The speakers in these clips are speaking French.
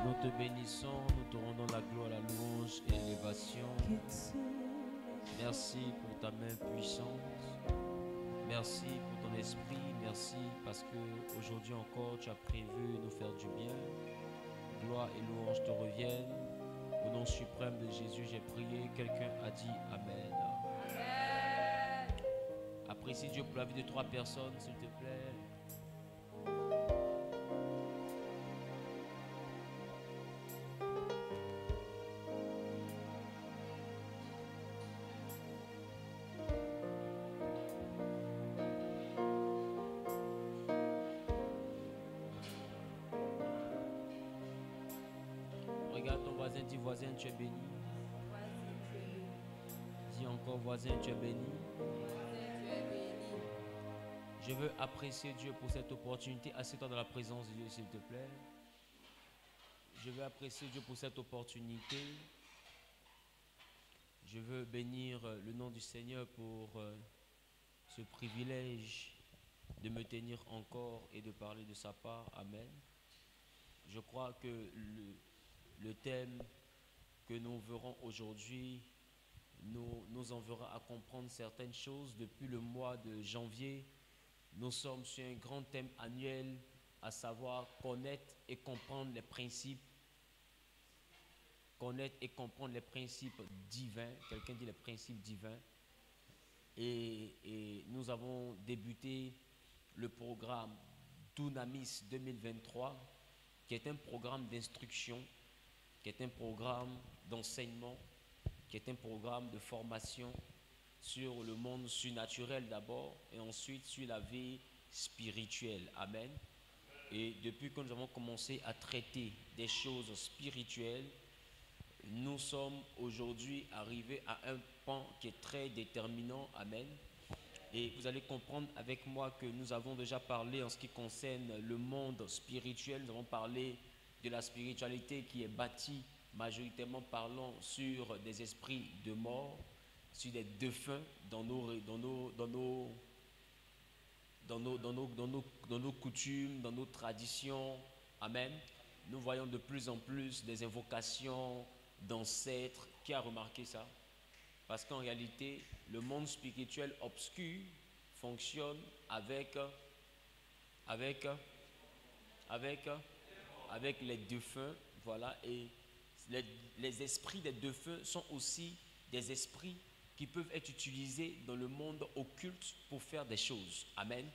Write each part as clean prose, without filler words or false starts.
Nous te bénissons, nous te rendons la gloire, la louange et l'élévation. Merci pour ta main puissante. Merci pour ton esprit. Merci parce que aujourd'hui encore tu as prévu nous faire du bien. Gloire et louange te reviennent. Au nom suprême de Jésus, j'ai prié. Quelqu'un a dit Amen. Amen. Apprécie Dieu pour la vie de 3 personnes, s'il te plaît. Regarde ton voisin, dis voisin, tu es béni. Dis encore voisin, tu es béni. Je veux apprécier Dieu pour cette opportunité. Assieds-toi dans la présence de Dieu, s'il te plaît. Je veux apprécier Dieu pour cette opportunité. Je veux bénir le nom du Seigneur pour ce privilège de me tenir encore et de parler de sa part. Amen. Je crois que le thème que nous verrons aujourd'hui nous enverra à comprendre certaines choses. Depuis le mois de janvier, nous sommes sur un grand thème annuel, à savoir connaître et comprendre les principes. Connaître et comprendre les principes divins. Quelqu'un dit les principes divins. Et nous avons débuté le programme Dunamis 2023, qui est un programme d'instruction, qui est un programme d'enseignement, qui est un programme de formation sur le monde surnaturel d'abord et ensuite sur la vie spirituelle. Amen. Et depuis que nous avons commencé à traiter des choses spirituelles, nous sommes aujourd'hui arrivés à un pan qui est très déterminant. Amen. Et vous allez comprendre avec moi que nous avons déjà parlé en ce qui concerne le monde spirituel. Nous avons parlé de la spiritualité qui est bâtie majoritairement parlant sur des esprits de mort, sur des défunts dans nos coutumes, dans nos traditions. Amen. Nous voyons de plus en plus des invocations d'ancêtres. Qui a remarqué ça? Parce qu'en réalité, le monde spirituel obscur fonctionne avec les défunts. Voilà. Et les esprits des défunts sont aussi des esprits qui peuvent être utilisés dans le monde occulte pour faire des choses. Amen.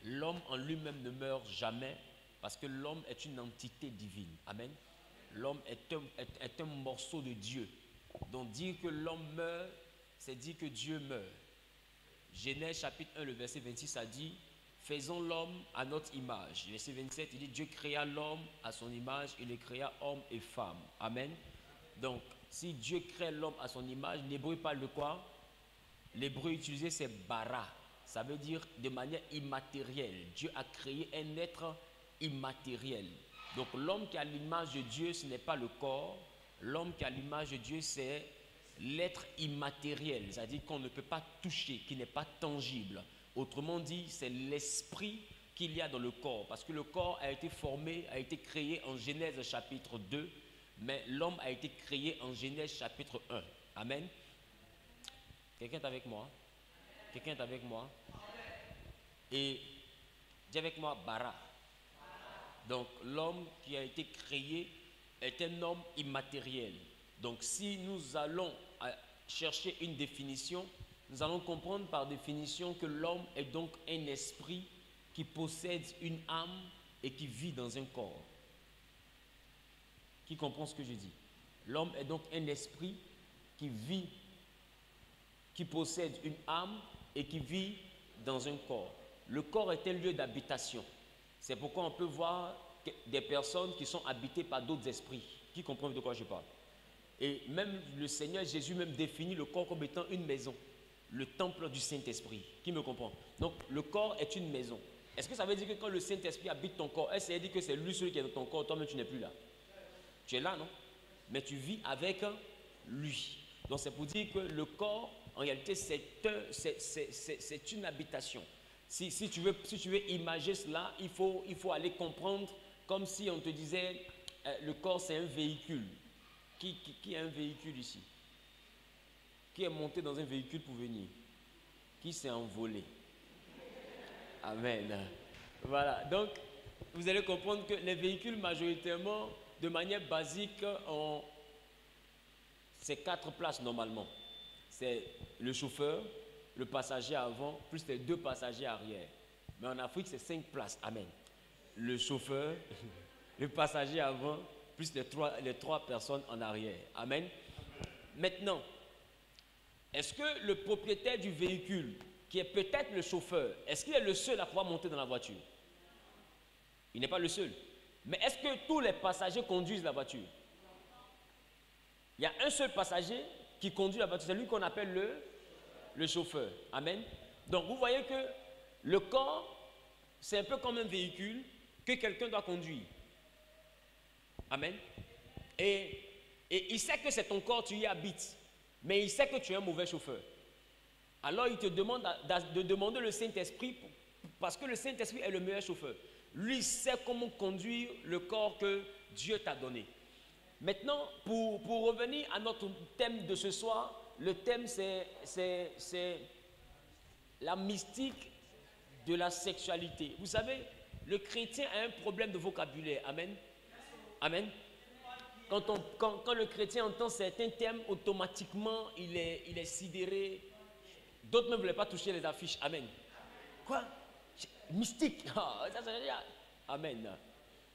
L'homme en lui-même ne meurt jamais parce que l'homme est une entité divine. Amen. L'homme est un morceau de Dieu. Donc dire que l'homme meurt, c'est dire que Dieu meurt. Genèse chapitre 1, le verset 26 a dit « Faisons l'homme à notre image ». Verset 27, il dit « Dieu créa l'homme à son image, il le créa homme et femme ». Amen. Donc, si Dieu crée l'homme à son image, l'hébreu parle de quoi? L'hébreu utilisé, c'est bara. Ça veut dire de manière immatérielle. Dieu a créé un être immatériel. Donc, l'homme qui a l'image de Dieu, ce n'est pas le corps. L'homme qui a l'image de Dieu, c'est l'être immatériel. C'est-à-dire qu'on ne peut pas toucher, qui n'est pas tangible. Autrement dit, c'est l'esprit qu'il y a dans le corps. Parce que le corps a été formé, a été créé en Genèse chapitre 2. Mais l'homme a été créé en Genèse chapitre 1. Amen. Quelqu'un est avec moi? Quelqu'un est avec moi? Et dis avec moi, bara. Donc l'homme qui a été créé est un homme immatériel. Donc si nous allons chercher une définition, nous allons comprendre par définition que l'homme est donc un esprit qui possède une âme et qui vit dans un corps. Qui comprend ce que je dis? L'homme est donc un esprit qui vit, qui possède une âme et qui vit dans un corps. Le corps est un lieu d'habitation. C'est pourquoi on peut voir des personnes qui sont habitées par d'autres esprits. Qui comprend de quoi je parle? Et même le Seigneur Jésus même définit le corps comme étant une maison, le temple du Saint-Esprit. Qui me comprend? Donc le corps est une maison. Est-ce que ça veut dire que quand le Saint-Esprit habite ton corps, est-ce que ça veut dire que c'est lui celui qui est dans ton corps, toi-même tu n'es plus là? Tu es là, non? Mais tu vis avec lui. Donc c'est pour dire que le corps, en réalité, c'est une habitation. Si tu veux imager cela, il faut aller comprendre comme si on te disait, le corps c'est un véhicule. Qui a un véhicule ici? Qui est monté dans un véhicule pour venir? Qui s'est envolé? Amen. Voilà, donc vous allez comprendre que les véhicules majoritairement, de manière basique, ont ces 4 places normalement. C'est le chauffeur, le passager avant, plus les 2 passagers arrière. Mais en Afrique, c'est 5 places. Amen. Le chauffeur, le passager avant, plus les 3 personnes en arrière. Amen. Maintenant, est-ce que le propriétaire du véhicule, qui est peut-être le chauffeur, est-ce qu'il est le seul à pouvoir monter dans la voiture? Il n'est pas le seul. Mais est-ce que tous les passagers conduisent la voiture? Il y a un seul passager qui conduit la voiture, c'est lui qu'on appelle le chauffeur. Amen. Donc vous voyez que le corps, c'est un peu comme un véhicule que quelqu'un doit conduire. Amen. Et il sait que c'est ton corps, tu y habites, mais il sait que tu es un mauvais chauffeur. Alors il te demande de demander le Saint-Esprit, parce que le Saint-Esprit est le meilleur chauffeur. Lui sait comment conduire le corps que Dieu t'a donné. Maintenant, pour revenir à notre thème de ce soir, le thème c'est la mystique de la sexualité. Vous savez, le chrétien a un problème de vocabulaire. Amen. Amen. Quand le chrétien entend certains thèmes, automatiquement, il est sidéré. D'autres ne voulaient pas toucher les affiches. Amen. Quoi? Mystique. Amen.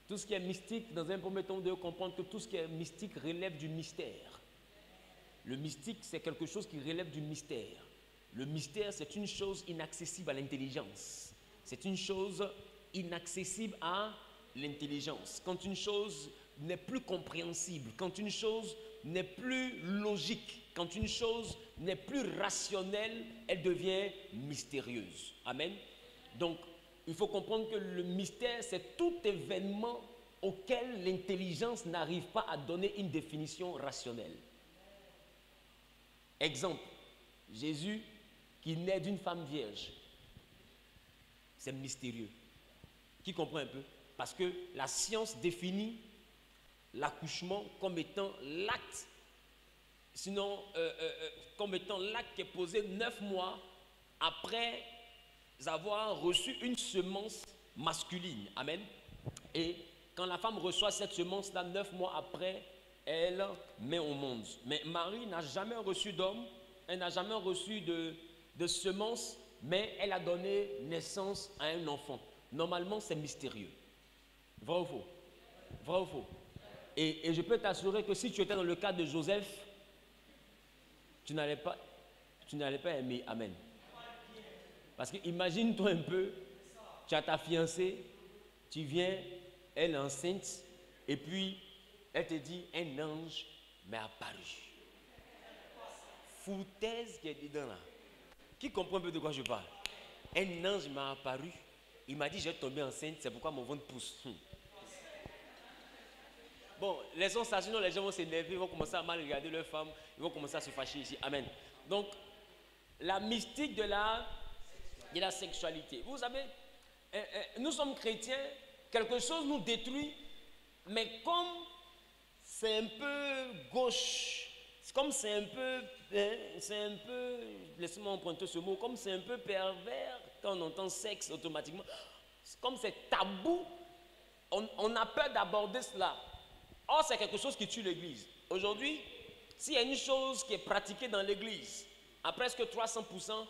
Tout ce qui est mystique, dans un premier temps, vous devez comprendre que tout ce qui est mystique relève du mystère. Le mystique, c'est quelque chose qui relève du mystère. Le mystère, c'est une chose inaccessible à l'intelligence. C'est une chose inaccessible à l'intelligence. Quand une chose n'est plus compréhensible, quand une chose n'est plus logique, quand une chose n'est plus rationnelle, elle devient mystérieuse. Amen. Donc, il faut comprendre que le mystère, c'est tout événement auquel l'intelligence n'arrive pas à donner une définition rationnelle. Exemple, Jésus qui naît d'une femme vierge. C'est mystérieux. Qui comprend un peu? Parce que la science définit l'accouchement comme étant l'acte, sinon comme étant l'acte qui est posé 9 mois après avoir reçu une semence masculine. Amen. Et quand la femme reçoit cette semence-là, 9 mois après, elle met au monde. Mais Marie n'a jamais reçu d'homme, elle n'a jamais reçu de semence, mais elle a donné naissance à un enfant. Normalement, c'est mystérieux. Vrai ou faux? Vrai ou faux? Et je peux t'assurer que si tu étais dans le cas de Joseph, tu n'allais pas aimer. Amen. Parce que imagine-toi un peu, tu as ta fiancée, tu viens, elle est enceinte, et puis elle te dit, un ange m'est apparu. Foutaise qui est dedans là. Qui comprend un peu de quoi je parle? Un ange m'a apparu, il m'a dit, je vais tomber enceinte, c'est pourquoi mon ventre pousse. Bon, laissons ça, sinon les gens vont s'énerver, ils vont commencer à mal regarder leurs femmes, ils vont commencer à se fâcher ici. Amen. Donc, la mystique de la sexualité. Vous savez, nous sommes chrétiens, quelque chose nous détruit, mais comme c'est un peu gauche, comme c'est un peu, laissez-moi emprunter ce mot, comme c'est un peu pervers, quand on entend sexe automatiquement, comme c'est tabou, on a peur d'aborder cela. Or, c'est quelque chose qui tue l'église. Aujourd'hui, s'il y a une chose qui est pratiquée dans l'église, à presque 300%,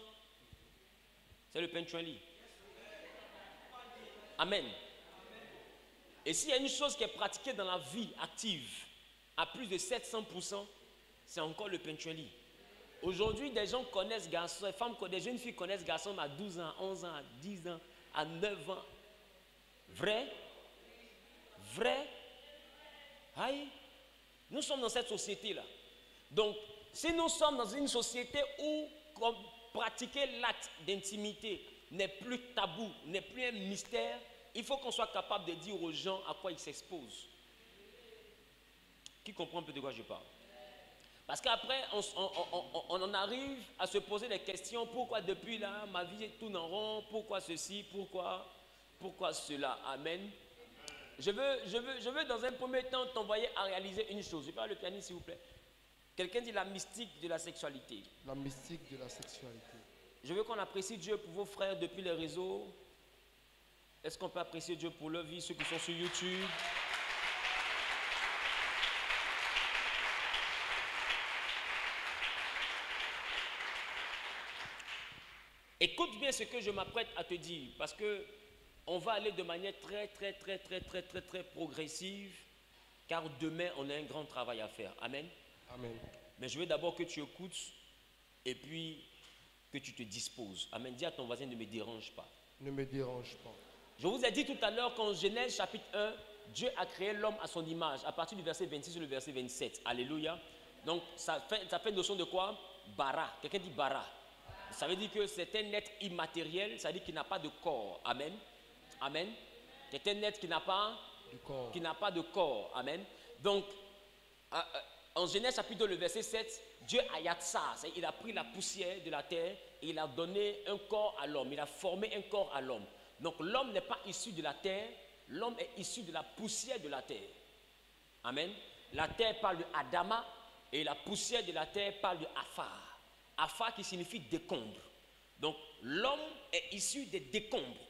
c'est le penchuali. Amen. Et s'il y a une chose qui est pratiquée dans la vie active, à plus de 700%, c'est encore le penchuali. Aujourd'hui, des gens connaissent garçons, des jeunes filles connaissent garçons à 12 ans, à 11 ans, à 10 ans, à 9 ans. Vrai? Vrai? Aïe, nous sommes dans cette société-là. Donc, si nous sommes dans une société où pratiquer l'acte d'intimité n'est plus tabou, n'est plus un mystère, il faut qu'on soit capable de dire aux gens à quoi ils s'exposent. Qui comprend un peu de quoi je parle? Parce qu'après, on en arrive à se poser des questions. Pourquoi depuis là, ma vie tourne en rond? Pourquoi ceci? Pourquoi cela? Amen. je veux dans un premier temps t'envoyer à réaliser une chose. Je parle le pianiste, s'il vous plaît. Quelqu'un dit la mystique de la sexualité. La mystique de la sexualité. Je veux qu'on apprécie Dieu pour vos frères depuis les réseaux. Est-ce qu'on peut apprécier Dieu pour leur vie, ceux qui sont sur YouTube? Écoute bien ce que je m'apprête à te dire, parce que on va aller de manière très progressive, car demain on a un grand travail à faire. Amen. Amen. Mais je veux d'abord que tu écoutes et puis que tu te disposes. Amen. Dis à ton voisin, ne me dérange pas. Ne me dérange pas. Je vous ai dit tout à l'heure qu'en Genèse chapitre 1, Dieu a créé l'homme à son image, à partir du verset 26 au verset 27. Alléluia. Donc ça fait notion de quoi? Bara. Quelqu'un dit bara. Ça veut dire que c'est un être immatériel, ça veut dire qu'il n'a pas de corps. Amen. Amen. C'est un être qui n'a pas de corps. Amen. Donc, en Genèse chapitre 2, le verset 7, Dieu a yatsa, il a pris la poussière de la terre et il a donné un corps à l'homme. Il a formé un corps à l'homme. Donc l'homme n'est pas issu de la terre, l'homme est issu de la poussière de la terre. Amen. La terre parle de Adama et la poussière de la terre parle de Afar. Afar qui signifie décombre. Donc l'homme est issu des décombres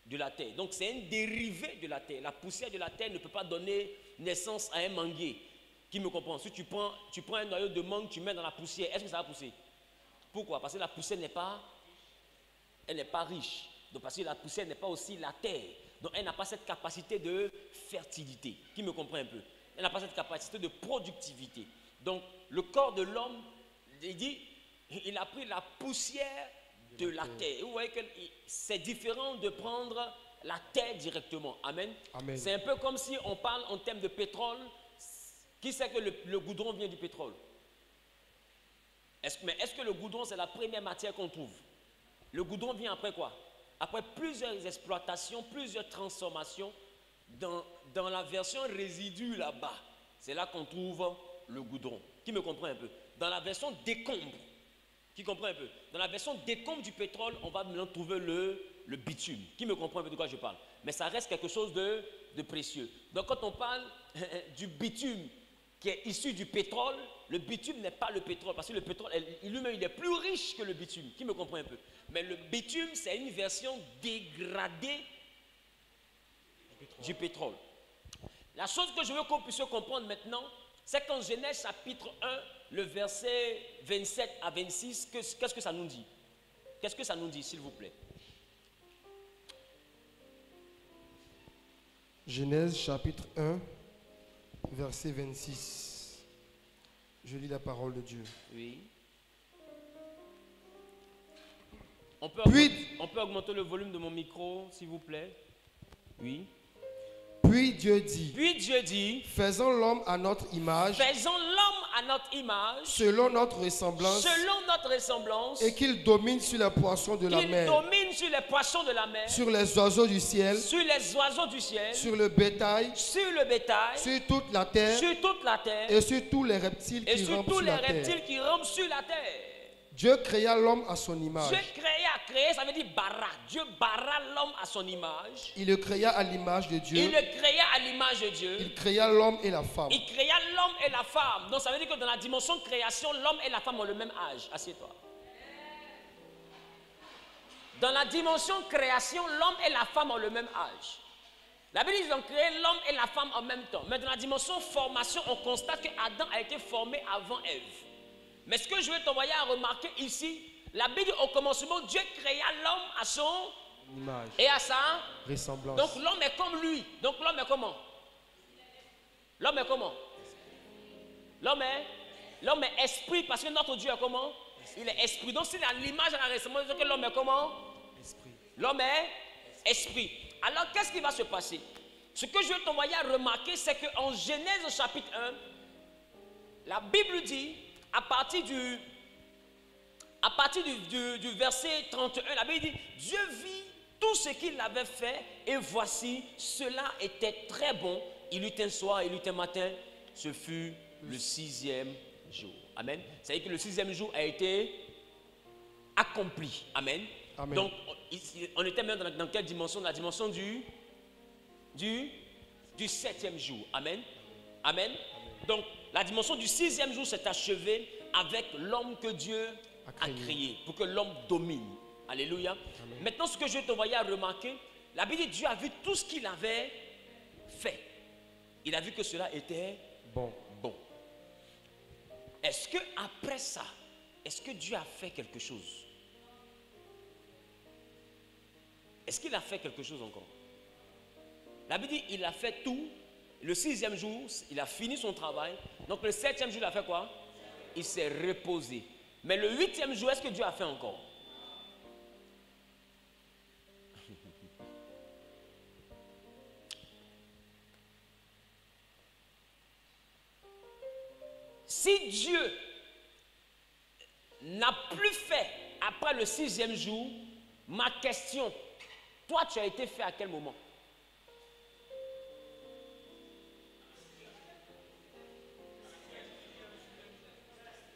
de la terre. Donc c'est un dérivé de la terre. La poussière de la terre ne peut pas donner naissance à un manguier. Qui me comprend? Si tu prends un noyau de mangue, tu mets dans la poussière, est-ce que ça va pousser? Pourquoi? Parce que la poussière n'est pas riche. Donc parce que la poussière n'est pas aussi la terre. Donc elle n'a pas cette capacité de fertilité. Qui me comprend un peu? Elle n'a pas cette capacité de productivité. Donc le corps de l'homme, il dit, il a pris la poussière de la terre. Et vous voyez que c'est différent de prendre la terre directement. Amen. Amen. C'est un peu comme si on parle en termes de pétrole. Qui sait que le goudron vient du pétrole? Mais est-ce que le goudron c'est la première matière qu'on trouve? Le goudron vient après quoi? Après plusieurs exploitations, plusieurs transformations, dans la version résidu là-bas, c'est là qu'on trouve le goudron. Qui me comprend un peu? Dans la version décombre, qui comprend un peu? Dans la version décombre du pétrole, on va maintenant trouver le bitume. Qui me comprend un peu de quoi je parle? Mais ça reste quelque chose de précieux. Donc quand on parle du bitume qui est issu du pétrole, le bitume n'est pas le pétrole, parce que le pétrole, lui-même, il est plus riche que le bitume. Qui me comprend un peu? Mais le bitume, c'est une version dégradée du pétrole. La chose que je veux qu'on puisse comprendre maintenant, c'est qu'en Genèse chapitre 1, le verset 27 à 26, qu'est-ce que ça nous dit? Qu'est-ce que ça nous dit, s'il vous plaît? Genèse chapitre 1, verset 26. Je lis la parole de Dieu. Oui. On peut augmenter le volume de mon micro, s'il vous plaît. Oui. Puis Dieu dit, faisons l'homme à notre image, selon notre ressemblance, et qu'il domine sur les poissons de la mer, sur les oiseaux du ciel, sur le bétail, sur toute la terre, et sur tous les reptiles qui rampent sur la terre. Dieu créa l'homme à son image. Créer, ça veut dire bara. Dieu bara l'homme à son image. Il le créa à l'image de Dieu. Il créa l'homme et la femme. Donc ça veut dire que dans la dimension de création, l'homme et la femme ont le même âge. Assieds-toi. Dans la dimension de création, l'homme et la femme ont le même âge. La Bible dit qu'ils ont créé l'homme et la femme en même temps. Mais dans la dimension de formation, on constate que Adam a été formé avant Ève. Mais ce que je veux t'envoyer à remarquer ici, la Bible dit au commencement, Dieu créa l'homme à son image et à sa ressemblance. Donc l'homme est comme lui. Donc l'homme est comment? L'homme est comment? L'homme est esprit, parce que notre Dieu est comment? Il est esprit. Donc s'il a l'image et la ressemblance, que l'homme est comment? Esprit. L'homme est esprit. Alors qu'est-ce qui va se passer? Ce que je veux t'envoyer à remarquer, c'est qu'en Genèse chapitre 1, la Bible dit, à partir du verset 31, la Bible dit, Dieu vit tout ce qu'il avait fait et voici, cela était très bon. Il eut un soir, il eut un matin, ce fut le 6e jour. Amen. C'est-à-dire que le 6e jour a été accompli. Amen. Amen. Donc, on était même dans quelle dimension? La dimension du du 7e jour. Amen. Amen. Donc, la dimension du 6e jour s'est achevée avec l'homme que Dieu a créé pour que l'homme domine. Alléluia. Amen. Maintenant, ce que je vais t'envoyer à remarquer, la Bible dit Dieu a vu tout ce qu'il avait fait. Il a vu que cela était bon. Est-ce que après ça, est-ce que Dieu a fait quelque chose? Est-ce qu'il a fait quelque chose encore? La Bible dit il a fait tout. Le 6e jour, il a fini son travail. Donc le 7e jour, il a fait quoi? Il s'est reposé. Mais le 8e jour, est-ce que Dieu a fait encore? Si Dieu n'a plus fait après le 6e jour, ma question, toi tu as été fait à quel moment?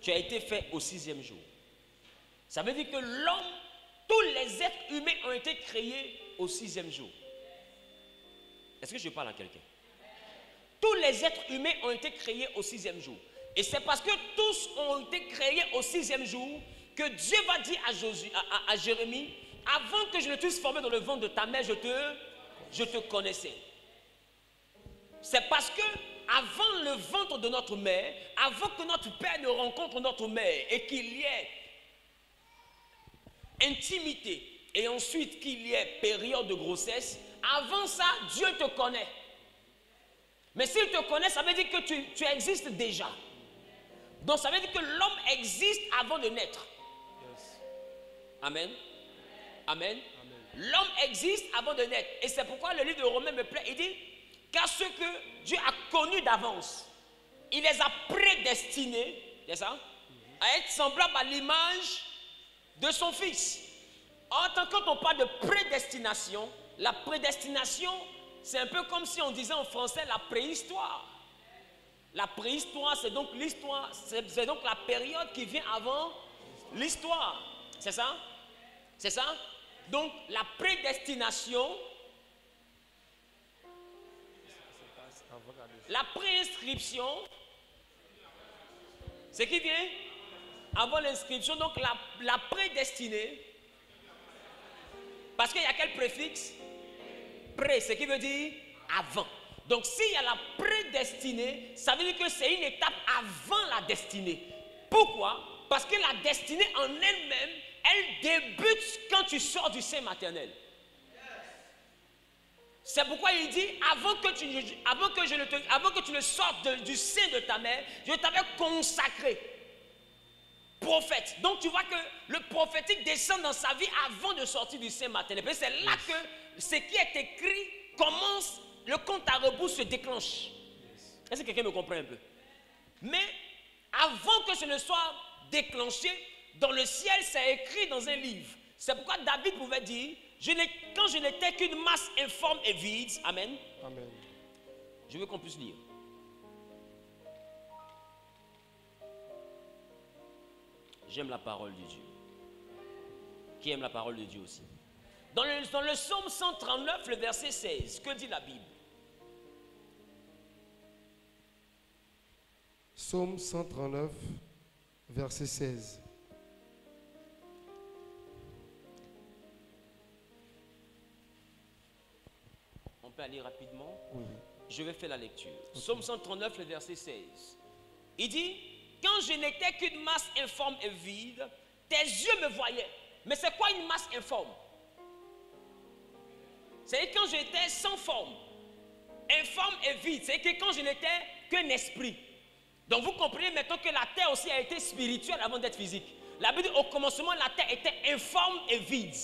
Tu as été fait au 6e jour. Ça veut dire que l'homme, tous les êtres humains ont été créés au 6e jour. Est-ce que je parle à quelqu'un? Tous les êtres humains ont été créés au 6e jour. Et c'est parce que tous ont été créés au 6e jour que Dieu va dire à Jérémie, avant que je ne t'eusse formé dans le ventre de ta mère, je te connaissais. C'est parce que avant le ventre de notre mère, avant que notre père ne rencontre notre mère et qu'il y ait intimité et ensuite qu'il y ait période de grossesse, avant ça, Dieu te connaît. Mais s'il te connaît, ça veut dire que tu existes déjà. Donc ça veut dire que l'homme existe avant de naître. Yes. Amen. Amen. L'homme existe avant de naître. Et c'est pourquoi le livre de Romains me plaît. Il dit, car ceux que Dieu a connus d'avance, il les a prédestinés, c'est ça, à être semblables à l'image de son Fils. En tant que quand on parle de prédestination, la prédestination, c'est un peu comme si on disait en français la préhistoire. La préhistoire, c'est donc l'histoire, c'est donc la période qui vient avant l'histoire. C'est ça? C'est ça? Donc, la prédestination, la préinscription, c'est qui vient avant l'inscription. Donc, la prédestinée, parce qu'il y a quel préfixe? Pré, ce qui veut dire avant. Donc, s'il y a la prédestinée, ça veut dire que c'est une étape avant la destinée. Pourquoi? Parce que la destinée en elle-même, elle débute quand tu sors du sein maternel. C'est pourquoi il dit, avant que tu ne sortes du sein de ta mère, je t'avais consacré prophète. Donc, tu vois que le prophétique descend dans sa vie avant de sortir du sein maternel. Et c'est là que ce qui est écrit commence. Le compte à rebours se déclenche. Est-ce que quelqu'un me comprend un peu? Mais avant que ce ne soit déclenché, dans le ciel, c'est écrit dans un livre. C'est pourquoi David pouvait dire, quand je n'étais qu'une masse informe et vide, amen. Amen. Je veux qu'on puisse lire. J'aime la parole de Dieu. Qui aime la parole de Dieu aussi? Dans le psaume 139, le verset 16, que dit la Bible? Psaume 139, verset 16. On peut aller rapidement? Oui. Je vais faire la lecture. Okay. Psaume 139, le verset 16. Il dit, quand je n'étais qu'une masse informe et vide, tes yeux me voyaient. Mais c'est quoi une masse informe? C'est quand j'étais sans forme, informe et vide. C'est que quand je n'étais qu'un esprit. Donc vous comprenez maintenant que la terre aussi a été spirituelle avant d'être physique. La Bible dit au commencement la terre était informe et vide.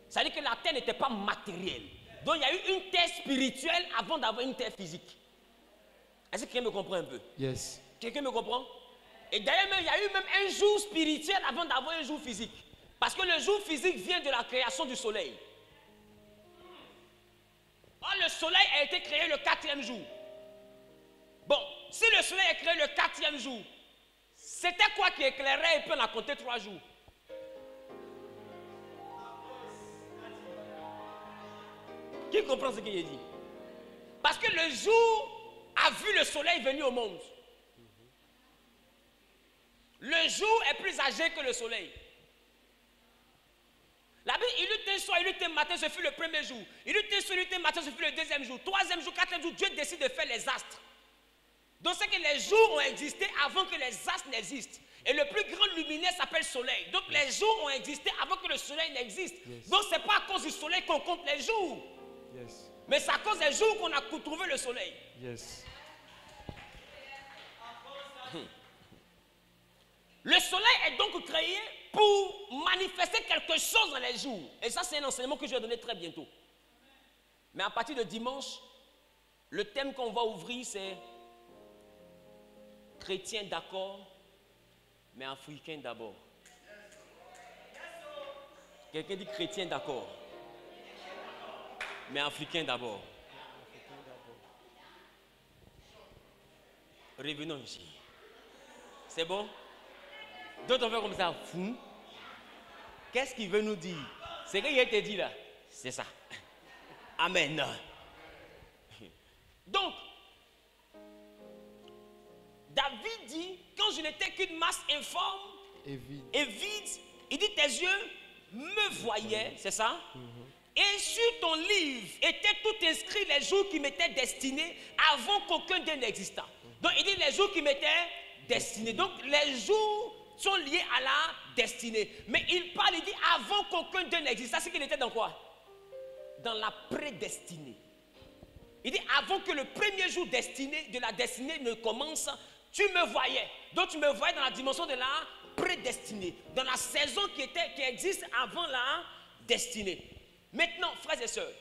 Ça veut dire que la terre n'était pas matérielle. Donc il y a eu une terre spirituelle avant d'avoir une terre physique. Est-ce que quelqu'un me comprend un peu? Yes. Quelqu'un me comprend? Et d'ailleurs il y a eu même un jour spirituel avant d'avoir un jour physique. Parce que le jour physique vient de la création du soleil. Or, le soleil a été créé le 4e jour. Bon, si le soleil est créé le 4e jour, c'était quoi qui éclairait et puis on a compté 3 jours? Qui comprend ce qu'il a dit? Parce que que le jour a vu le soleil venir au monde. Le jour est plus âgé que le soleil. La Bible, il eut un soir, il eut un matin, ce fut le premier jour. Il eut un soir, il eut un matin, ce fut le deuxième jour. Troisième jour, quatrième jour, Dieu décide de faire les astres. Donc c'est que les jours ont existé avant que les astres n'existent. Et le plus grand luminaire s'appelle soleil. Donc les jours ont existé avant que le soleil n'existe. Donc c'est pas à cause du soleil qu'on compte les jours. Mais c'est à cause des jours qu'on a trouvé le soleil. Le soleil est donc créé pour manifester quelque chose dans les jours. Et ça, c'est un enseignement que je vais donner très bientôt. Mais à partir de dimanche, le thème qu'on va ouvrir, c'est chrétien d'accord, mais africain d'abord. Quelqu'un dit chrétien d'accord, mais africain d'abord. Revenons ici. C'est bon? D'autres fait comme ça, fou. Qu'est-ce qu'il veut nous dire? C'est ce qu'il te dit là. C'est ça. Amen. Donc, David dit, quand je n'étais qu'une masse informe et vide, il dit, tes yeux me voyaient, c'est ça? Et sur ton livre étaient tout inscrits les jours qui m'étaient destinés avant qu'aucun d'eux n'existât. Donc, il dit les jours qui m'étaient destinés. Donc, les jours sont liés à la destinée. Mais il parle, il dit avant qu'aucun d'eux n'existât. C'est qu'il était dans quoi? Dans la prédestinée. Il dit avant que le premier jour de la destinée ne commence, tu me voyais. Donc tu me voyais dans la dimension de la prédestinée. Dans la saison qui existe avant la destinée. Maintenant, frères et sœurs,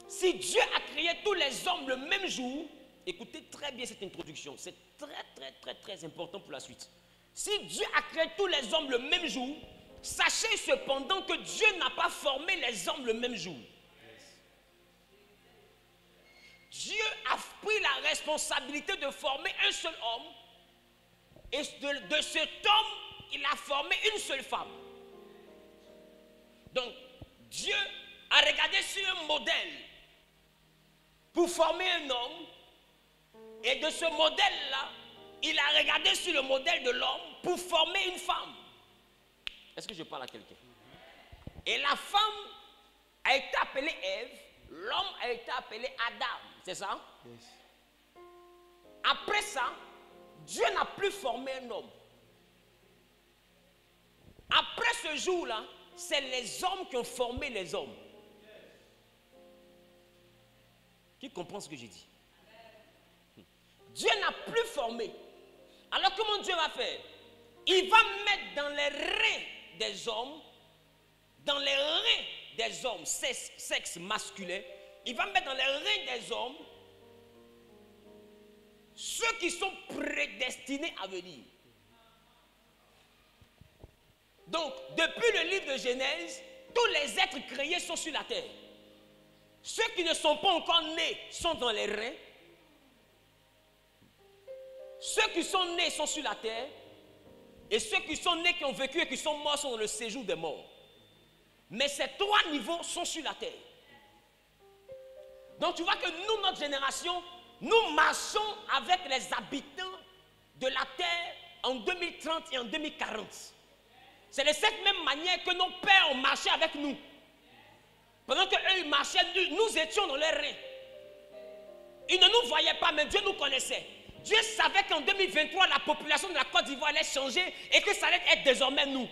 si Dieu a créé tous les hommes le même jour, écoutez très bien cette introduction. C'est très important pour la suite. Si Dieu a créé tous les hommes le même jour, sachez cependant que Dieu n'a pas formé les hommes le même jour. Dieu a pris la responsabilité de former un seul homme. Et de cet homme, il a formé une seule femme. Donc, Dieu a regardé sur un modèle pour former un homme. Et de ce modèle-là, il a regardé sur le modèle de l'homme pour former une femme. Est-ce que je parle à quelqu'un? Et la femme a été appelée Ève, l'homme a été appelé Adam, c'est ça? Après ça, Dieu n'a plus formé un homme. Après ce jour-là, c'est les hommes qui ont formé les hommes. Qui comprend ce que j'ai dit? Dieu n'a plus formé. Alors comment Dieu va faire? Il va mettre dans les reins des hommes, dans les reins des hommes, sexe masculin, il va mettre dans les reins des hommes ceux qui sont prédestinés à venir. Donc, depuis le livre de Genèse, tous les êtres créés sont sur la terre. Ceux qui ne sont pas encore nés sont dans les reins. Ceux qui sont nés sont sur la terre. Et ceux qui sont nés, qui ont vécu et qui sont morts sont dans le séjour des morts. Mais ces trois niveaux sont sur la terre. Donc tu vois que nous, notre génération, nous marchons avec les habitants de la terre en 2030 et en 2040. C'est de cette même manière que nos pères ont marché avec nous. Pendant qu'eux ils marchaient, nous étions dans leurs reins. Ils ne nous voyaient pas, mais Dieu nous connaissait. Dieu savait qu'en 2023, la population de la Côte d'Ivoire allait changer et que ça allait être désormais nous.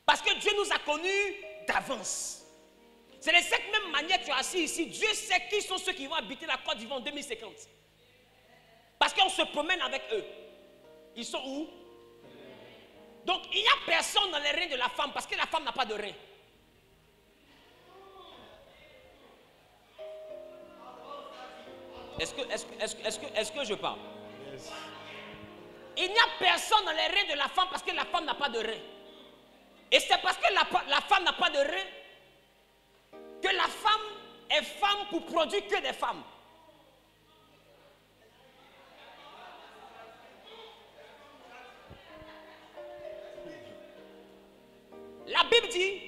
Parce que Dieu nous a connus d'avance. C'est de cette même manière que tu es assis ici. Dieu sait qui sont ceux qui vont habiter la Côte d'Ivoire en 2050. Parce qu'on se promène avec eux. Ils sont où? Donc il n'y a personne dans les reins de la femme parce que la femme n'a pas de reins. Est-ce que je parle? Yes. Il n'y a personne dans les reins de la femme parce que la femme n'a pas de reins. Et c'est parce que la femme n'a pas de reins que la femme est femme pour produire que des femmes. La Bible dit,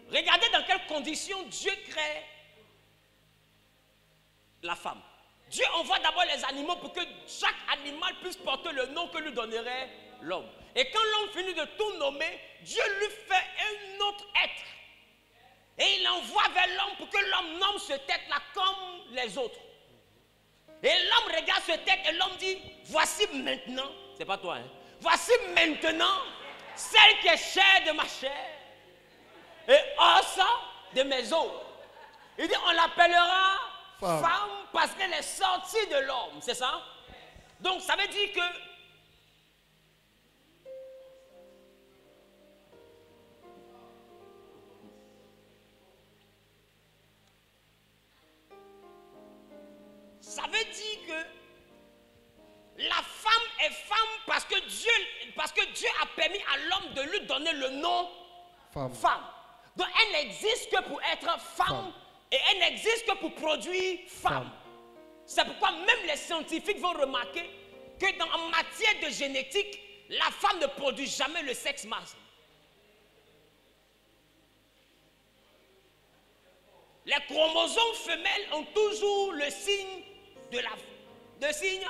regardez dans quelles conditions Dieu crée la femme. Dieu envoie d'abord les animaux pour que chaque animal puisse porter le nom que lui donnerait l'homme. Et quand l'homme finit de tout nommer, Dieu lui fait un autre être. Et il envoie vers l'homme pour que l'homme nomme ce tête-là comme les autres. Et l'homme regarde ce tête et l'homme dit, voici maintenant, c'est pas toi, hein, voici maintenant celle qui est chair de ma chair et os de mes os. Il dit, on l'appellera femme parce qu'elle est sortie de l'homme, c'est ça? Donc ça veut dire que la femme est femme parce que Dieu a permis à l'homme de lui donner le nom femme. Donc elle n'existe que pour être femme. Et elle n'existe que pour produire femme. C'est pourquoi même les scientifiques vont remarquer que en matière de génétique, la femme ne produit jamais le sexe masculin. Les chromosomes femelles ont toujours le signe de signe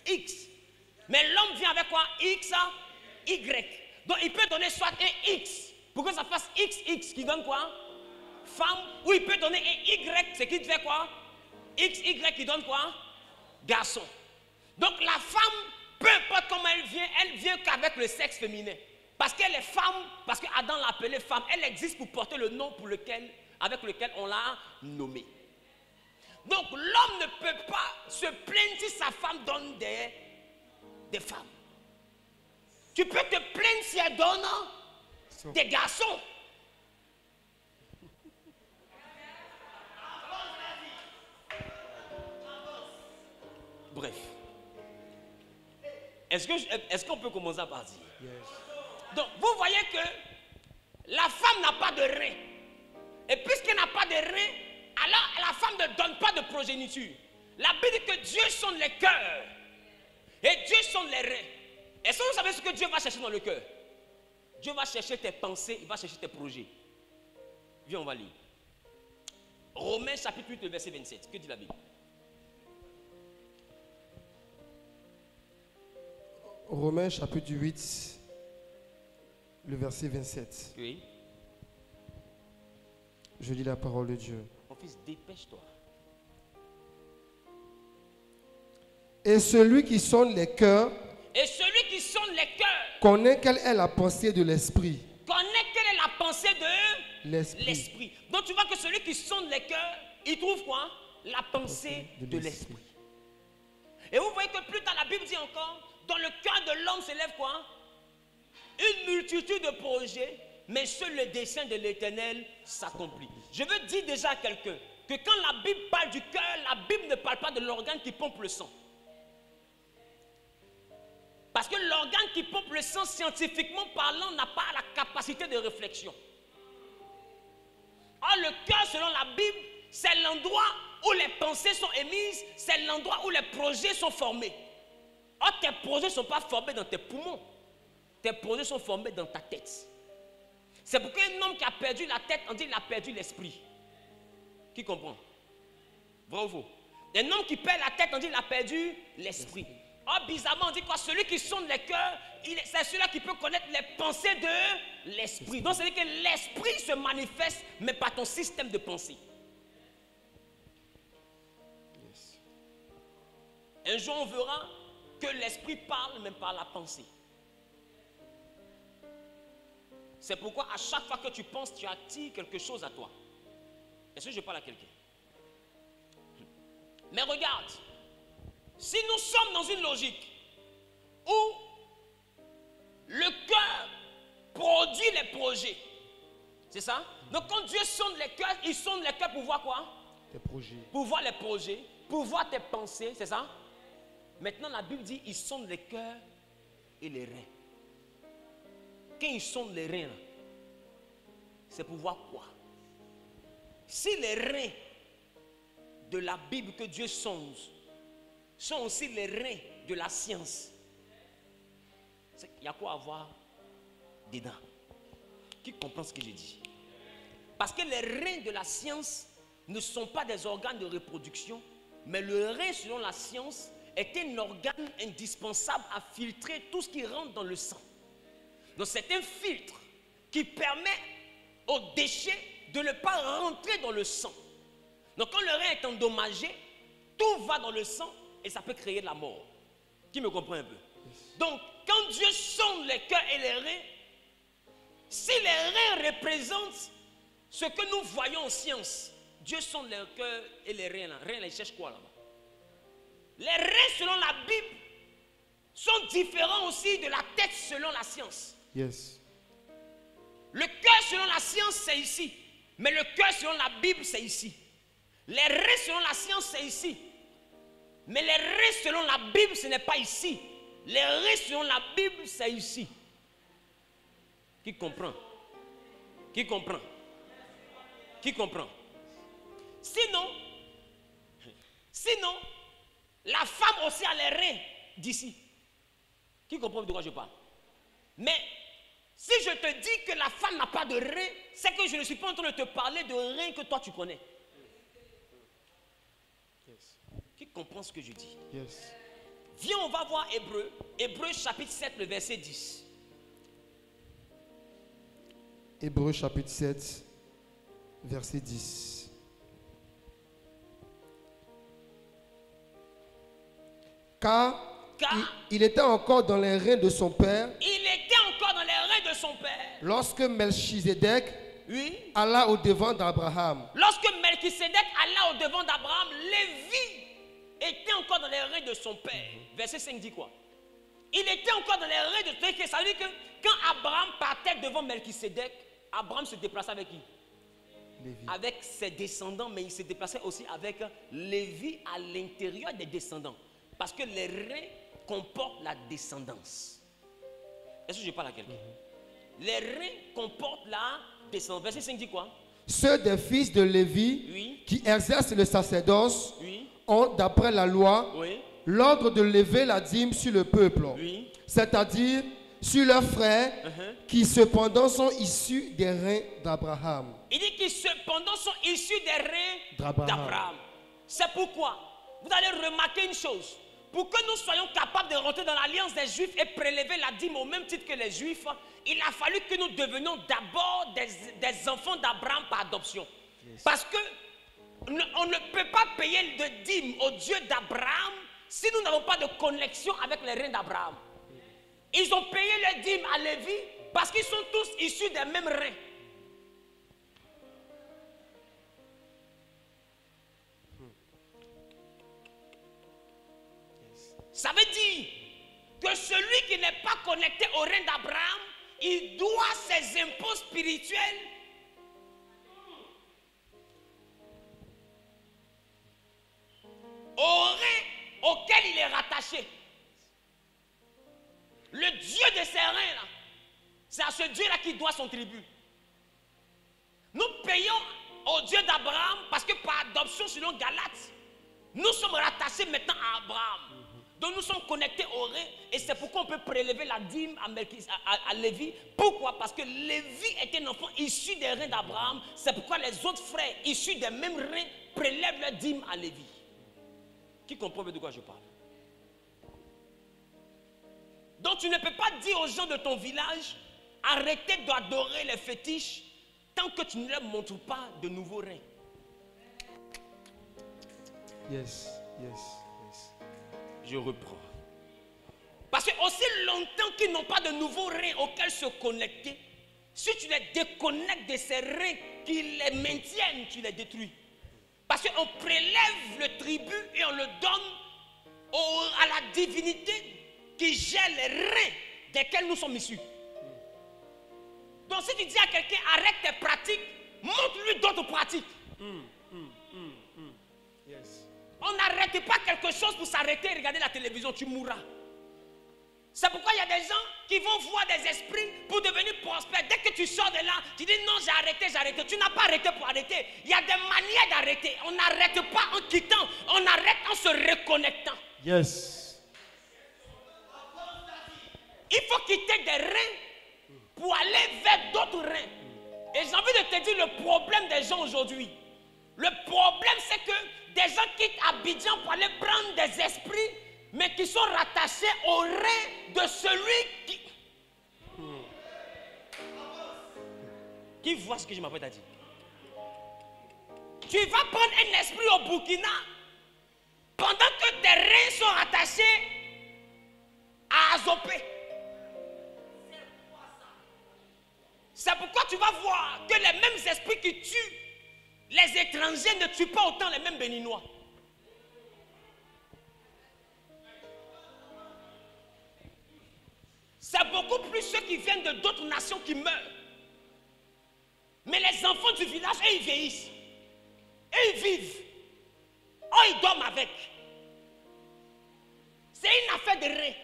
X. Mais l'homme vient avec quoi? X, Y. Donc il peut donner soit un X pour que ça fasse XX qui donne quoi? Femme. Ou il peut donner un Y, ce qui fait quoi? XY qui donne quoi? Garçon. Donc la femme, peu importe comment elle vient qu'avec le sexe féminin. Parce qu'elle est femme, parce qu'Adam l'a appelée femme, elle existe pour porter le nom avec lequel on l'a nommée. Donc l'homme ne peut pas se plaindre si sa femme donne des femmes. Tu peux te plaindre si elle donne des garçons. Bref. Est-ce qu'on peut commencer à partir? Yes. Donc vous voyez que la femme n'a pas de rein. Et puisqu'elle n'a pas de rein, alors la femme ne donne pas de progéniture. La Bible dit que Dieu sonde les cœurs. Et Dieu sonde les reins. Est-ce que vous savez ce que Dieu va chercher dans le cœur? Dieu va chercher tes pensées, il va chercher tes projets. Viens, on va lire. Romains chapitre 8, verset 27. Que dit la Bible? Romains chapitre 8, le verset 27. Oui. Je lis la parole de Dieu. Mon fils, dépêche-toi. Et celui qui sonde les cœurs, connaît quelle est la pensée de l'esprit. Connaît quelle est la pensée de l'esprit. Donc tu vois que celui qui sonde les cœurs, il trouve quoi? La pensée de l'esprit. Et vous voyez que plus tard la Bible dit encore, dans le cœur de l'homme s'élève quoi? Une multitude de projets, mais seul le dessein de l'Éternel s'accomplit. Je veux dire déjà à quelqu'un que quand la Bible parle du cœur, la Bible ne parle pas de l'organe qui pompe le sang. Parce que l'organe qui pompe le sang, scientifiquement parlant, n'a pas la capacité de réflexion. Or, le cœur, selon la Bible, c'est l'endroit où les pensées sont émises, c'est l'endroit où les projets sont formés. Or, tes projets ne sont pas formés dans tes poumons. Tes projets sont formés dans ta tête. C'est pourquoi un homme qui a perdu la tête, on dit qu'il a perdu l'esprit. Qui comprend? Vrai ou faux? Un homme qui perd la tête, on dit qu'il a perdu l'esprit. Or, bizarrement, on dit quoi? Celui qui sonde les cœurs, c'est celui-là qui peut connaître les pensées de l'esprit. Donc, c'est-à-dire que l'esprit se manifeste, mais par ton système de pensée. Yes. Un jour, on verra que l'esprit parle, même par la pensée. C'est pourquoi à chaque fois que tu penses, tu attires quelque chose à toi. Est-ce que je parle à quelqu'un? Mais regarde, si nous sommes dans une logique où le cœur produit les projets, c'est ça? Donc quand Dieu sonde les cœurs, il sonde les cœurs pour voir quoi? Tes projets. Pour voir les projets, pour voir tes pensées, c'est ça? Maintenant la Bible dit, il sonde les cœurs et les reins. Quand il sonde les reins, c'est pour voir quoi? Si les reins de la Bible que Dieu sonde sont aussi les reins de la science, il y a quoi à voir dedans? Qui comprend ce que j'ai dit? Parce que les reins de la science ne sont pas des organes de reproduction, Mais le rein, selon la science, est un organe indispensable à filtrer tout ce qui rentre dans le sang. Donc c'est un filtre qui permet aux déchets de ne pas rentrer dans le sang. Donc quand le rein est endommagé, tout va dans le sang et ça peut créer de la mort. Qui me comprend un peu? Donc quand Dieu sonde les cœurs et les reins, si les reins représentent ce que nous voyons en science, Dieu sonde les cœurs et les reins. Les reins, ils cherchent quoi là-bas? Les reins selon la Bible sont différents aussi de la tête selon la science. Yes. Le cœur selon la science, c'est ici. Mais le cœur selon la Bible, c'est ici. Les reins selon la science, c'est ici. Mais les reins selon la Bible, ce n'est pas ici. Les reins selon la Bible, c'est ici. Qui comprend? Qui comprend? Qui comprend? Sinon, la femme aussi a les reins d'ici. Qui comprend de quoi je parle? Mais si je te dis que la femme n'a pas de reins, c'est que je ne suis pas en train de te parler de reins que toi tu connais. Yes. Qui comprend ce que je dis? Yes. Viens, on va voir Hébreu. Hébreu chapitre 7, le verset 10. Hébreu chapitre 7, verset 10. Car il était encore dans les reins de son père. Il était encore dans les reins de son père. Lorsque Melchisedec alla au devant d'Abraham. Lorsque Melchisedec alla au devant d'Abraham, Lévi était encore dans les reins de son père. Verset 5 dit quoi? Il était encore dans les reins de son père. Ça veut dire que quand Abraham partait devant Melchisedec, Abraham se déplaçait avec qui? Lévi. Avec ses descendants, mais il se déplaçait aussi avec Lévi à l'intérieur des descendants. Parce que les reins comportent la descendance. Est-ce que je parle à quelqu'un? Les reins comportent la descendance. Verset 5 dit quoi? Ceux des fils de Lévi qui exercent le sacerdoce ont, d'après la loi, l'ordre de lever la dîme sur le peuple. C'est-à-dire sur leurs frères qui cependant sont issus des reins d'Abraham. Il dit qu'ils cependant sont issus des reins d'Abraham. C'est pourquoi vous allez remarquer une chose. Pour que nous soyons capables de rentrer dans l'alliance des Juifs et prélever la dîme au même titre que les Juifs, il a fallu que nous devenions d'abord des enfants d'Abraham par adoption. Parce que on ne peut pas payer de dîme au Dieu d'Abraham si nous n'avons pas de connexion avec les reins d'Abraham. Ils ont payé le dîme à Lévi parce qu'ils sont tous issus des mêmes reins. Ça veut dire que celui qui n'est pas connecté au rein d'Abraham, il doit ses impôts spirituels au rein auquel il est rattaché. Le Dieu de ces reins-là, c'est à ce Dieu-là qu'il doit son tribut. Nous payons au Dieu d'Abraham parce que par adoption, selon Galates, nous sommes rattachés maintenant à Abraham. Donc nous sommes connectés au rein et c'est pourquoi on peut prélever la dîme à Lévi. Pourquoi? Parce que Lévi est un enfant issu des reins d'Abraham. C'est pourquoi les autres frères issus des mêmes reins prélèvent la dîme à Lévi. Qui comprend de quoi je parle? Donc tu ne peux pas dire aux gens de ton village, arrêtez d'adorer les fétiches tant que tu ne leur montres pas de nouveaux reins. Yes. Je reprends. Parce que aussi longtemps qu'ils n'ont pas de nouveaux reins auxquels se connecter, si tu les déconnectes de ces reins qui les maintiennent, tu les détruis. Parce qu'on prélève le tribut et on le donne à la divinité qui gère les reins desquels nous sommes issus. Donc si tu dis à quelqu'un arrête tes pratiques, montre-lui d'autres pratiques. Yes. On n'arrête pas quelque chose pour s'arrêter et regarder la télévision, tu mourras. C'est pourquoi il y a des gens qui vont voir des esprits pour devenir prospères. Dès que tu sors de là, tu dis non, j'ai arrêté. Tu n'as pas arrêté pour arrêter. Il y a des manières d'arrêter. On n'arrête pas en quittant, on arrête en se reconnectant. Yes. Il faut quitter des reins pour aller vers d'autres reins. Et j'ai envie de te dire le problème des gens aujourd'hui. Le problème, c'est que des gens quittent Abidjan pour aller prendre des esprits, mais qui sont rattachés au rein de celui qui voit ce que je m'apprête à dire. Tu vas prendre un esprit au Burkina pendant que tes reins sont rattachés à Azopé. C'est pourquoi tu vas voir que les mêmes esprits qui tuent les étrangers ne tuent pas autant les mêmes Béninois. C'est beaucoup plus ceux qui viennent de d'autres nations qui meurent. Mais les enfants du village, eux, ils vieillissent. Et ils vivent. Oh, ils dorment avec. C'est une affaire de reins.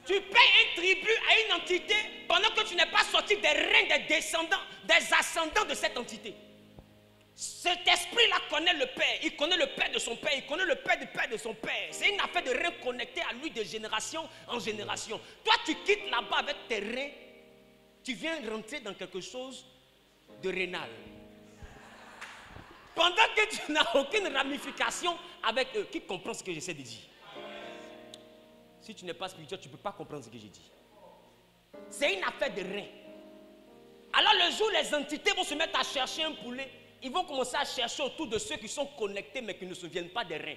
Tu payes un tribut à une entité pendant que tu n'es pas sorti des reins des descendants, des ascendants de cette entité. Cet esprit-là connaît le Père. Il connaît le Père de son Père. Il connaît le Père du Père de son Père. C'est une affaire de reins connectés à lui de génération en génération. Toi, tu quittes là-bas avec tes reins. Tu viens rentrer dans quelque chose de rénal. Pendant que tu n'as aucune ramification avec eux. Qui comprend ce que j'essaie de dire? Si tu n'es pas spirituel, tu ne peux pas comprendre ce que j'ai dit. C'est une affaire de reins. Alors le jour où les entités vont se mettre à chercher un poulet, ils vont commencer à chercher autour de ceux qui sont connectés mais qui ne se souviennent pas des reins.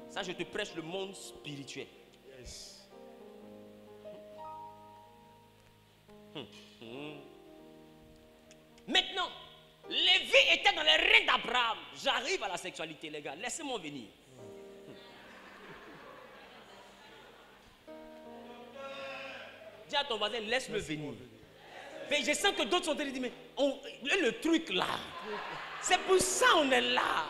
Ça, je te prêche le monde spirituel. Yes. Maintenant, Lévi était dans les reins d'Abraham. J'arrive à la sexualité, les gars. Laissez-moi venir. Dis à ton voisin, laisse-le venir. Mais je sens que d'autres sont en train de dire, mais le truc là, c'est pour ça qu'on est là.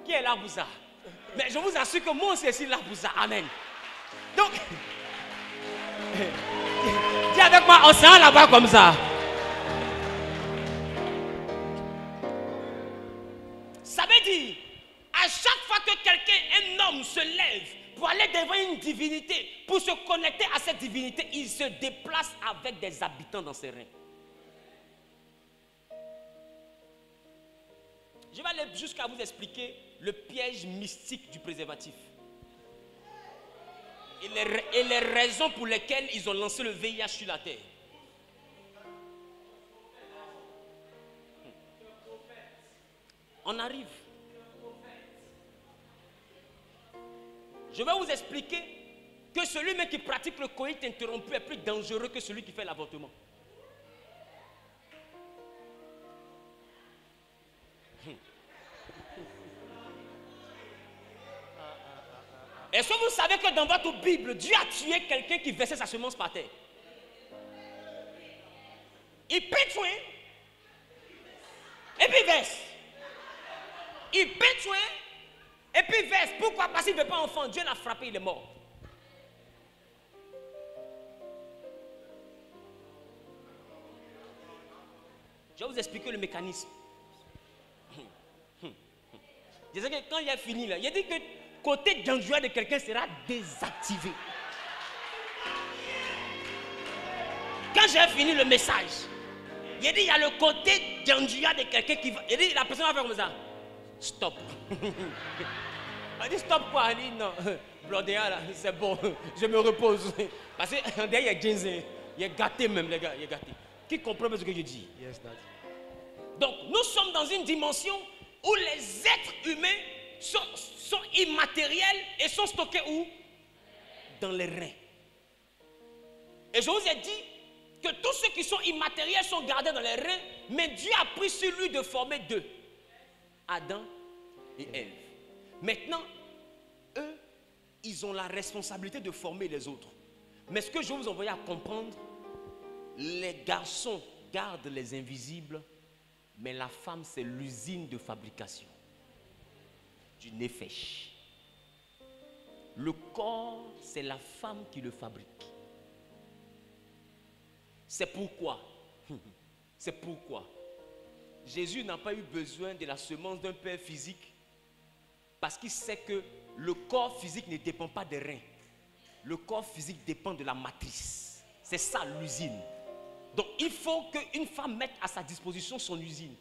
Qui est là pour ça? Mais je vous assure que moi aussi suis là pour ça. Amen. Donc, dis avec moi, on s'en là-bas comme ça. Ça veut dire, à chaque fois que quelqu'un, un homme se lève pour aller devant une divinité, pour se connecter à cette divinité, il se déplace avec des habitants dans ses reins. Je vais aller jusqu'à vous expliquer le piège mystique du préservatif. Et les raisons pour lesquelles ils ont lancé le VIH sur la terre. On arrive. Je vais vous expliquer que celui même qui pratique le coït interrompu est plus dangereux que celui qui fait l'avortement. Est-ce que vous savez que dans votre Bible, Dieu a tué quelqu'un qui versait sa semence par terre? Il peut tuer. Et puis il verse. Il peut tuer. Et puis il verse. Pourquoi? Parce qu'il ne veut pas enfant. Dieu l'a frappé, il est mort. Je vais vous expliquer le mécanisme. Je sais que quand il a fini là, il a dit que côté d'endroit de quelqu'un sera désactivé. Quand j'ai fini le message, il a dit il y a le côté d'endroit de quelqu'un qui va. Il a dit la personne va faire comme ça. Stop. Il dit stop quoi? Il dit non. Blondéa là, c'est bon. Je me repose. Parce que derrière il y a jeans. Il est gâté même les gars. Il est gâté. Qui comprend ce que je dis? Yes, Daddy. Donc nous sommes dans une dimension où les êtres humains sont immatériels et sont stockés où? Dans les reins. Et je vous ai dit que tous ceux qui sont immatériels sont gardés dans les reins, mais Dieu a pris sur lui de former deux, Adam et Ève. Maintenant, eux, ils ont la responsabilité de former les autres. Mais ce que je vais vous envoyer à comprendre, les garçons gardent les invisibles, mais la femme, c'est l'usine de fabrication du nefesh. Le corps, c'est la femme qui le fabrique. C'est pourquoi Jésus n'a pas eu besoin de la semence d'un père physique Parce qu'il sait que le corps physique ne dépend pas des reins. Le corps physique dépend de la matrice. C'est ça l'usine. Donc il faut qu'une femme mette à sa disposition son usine.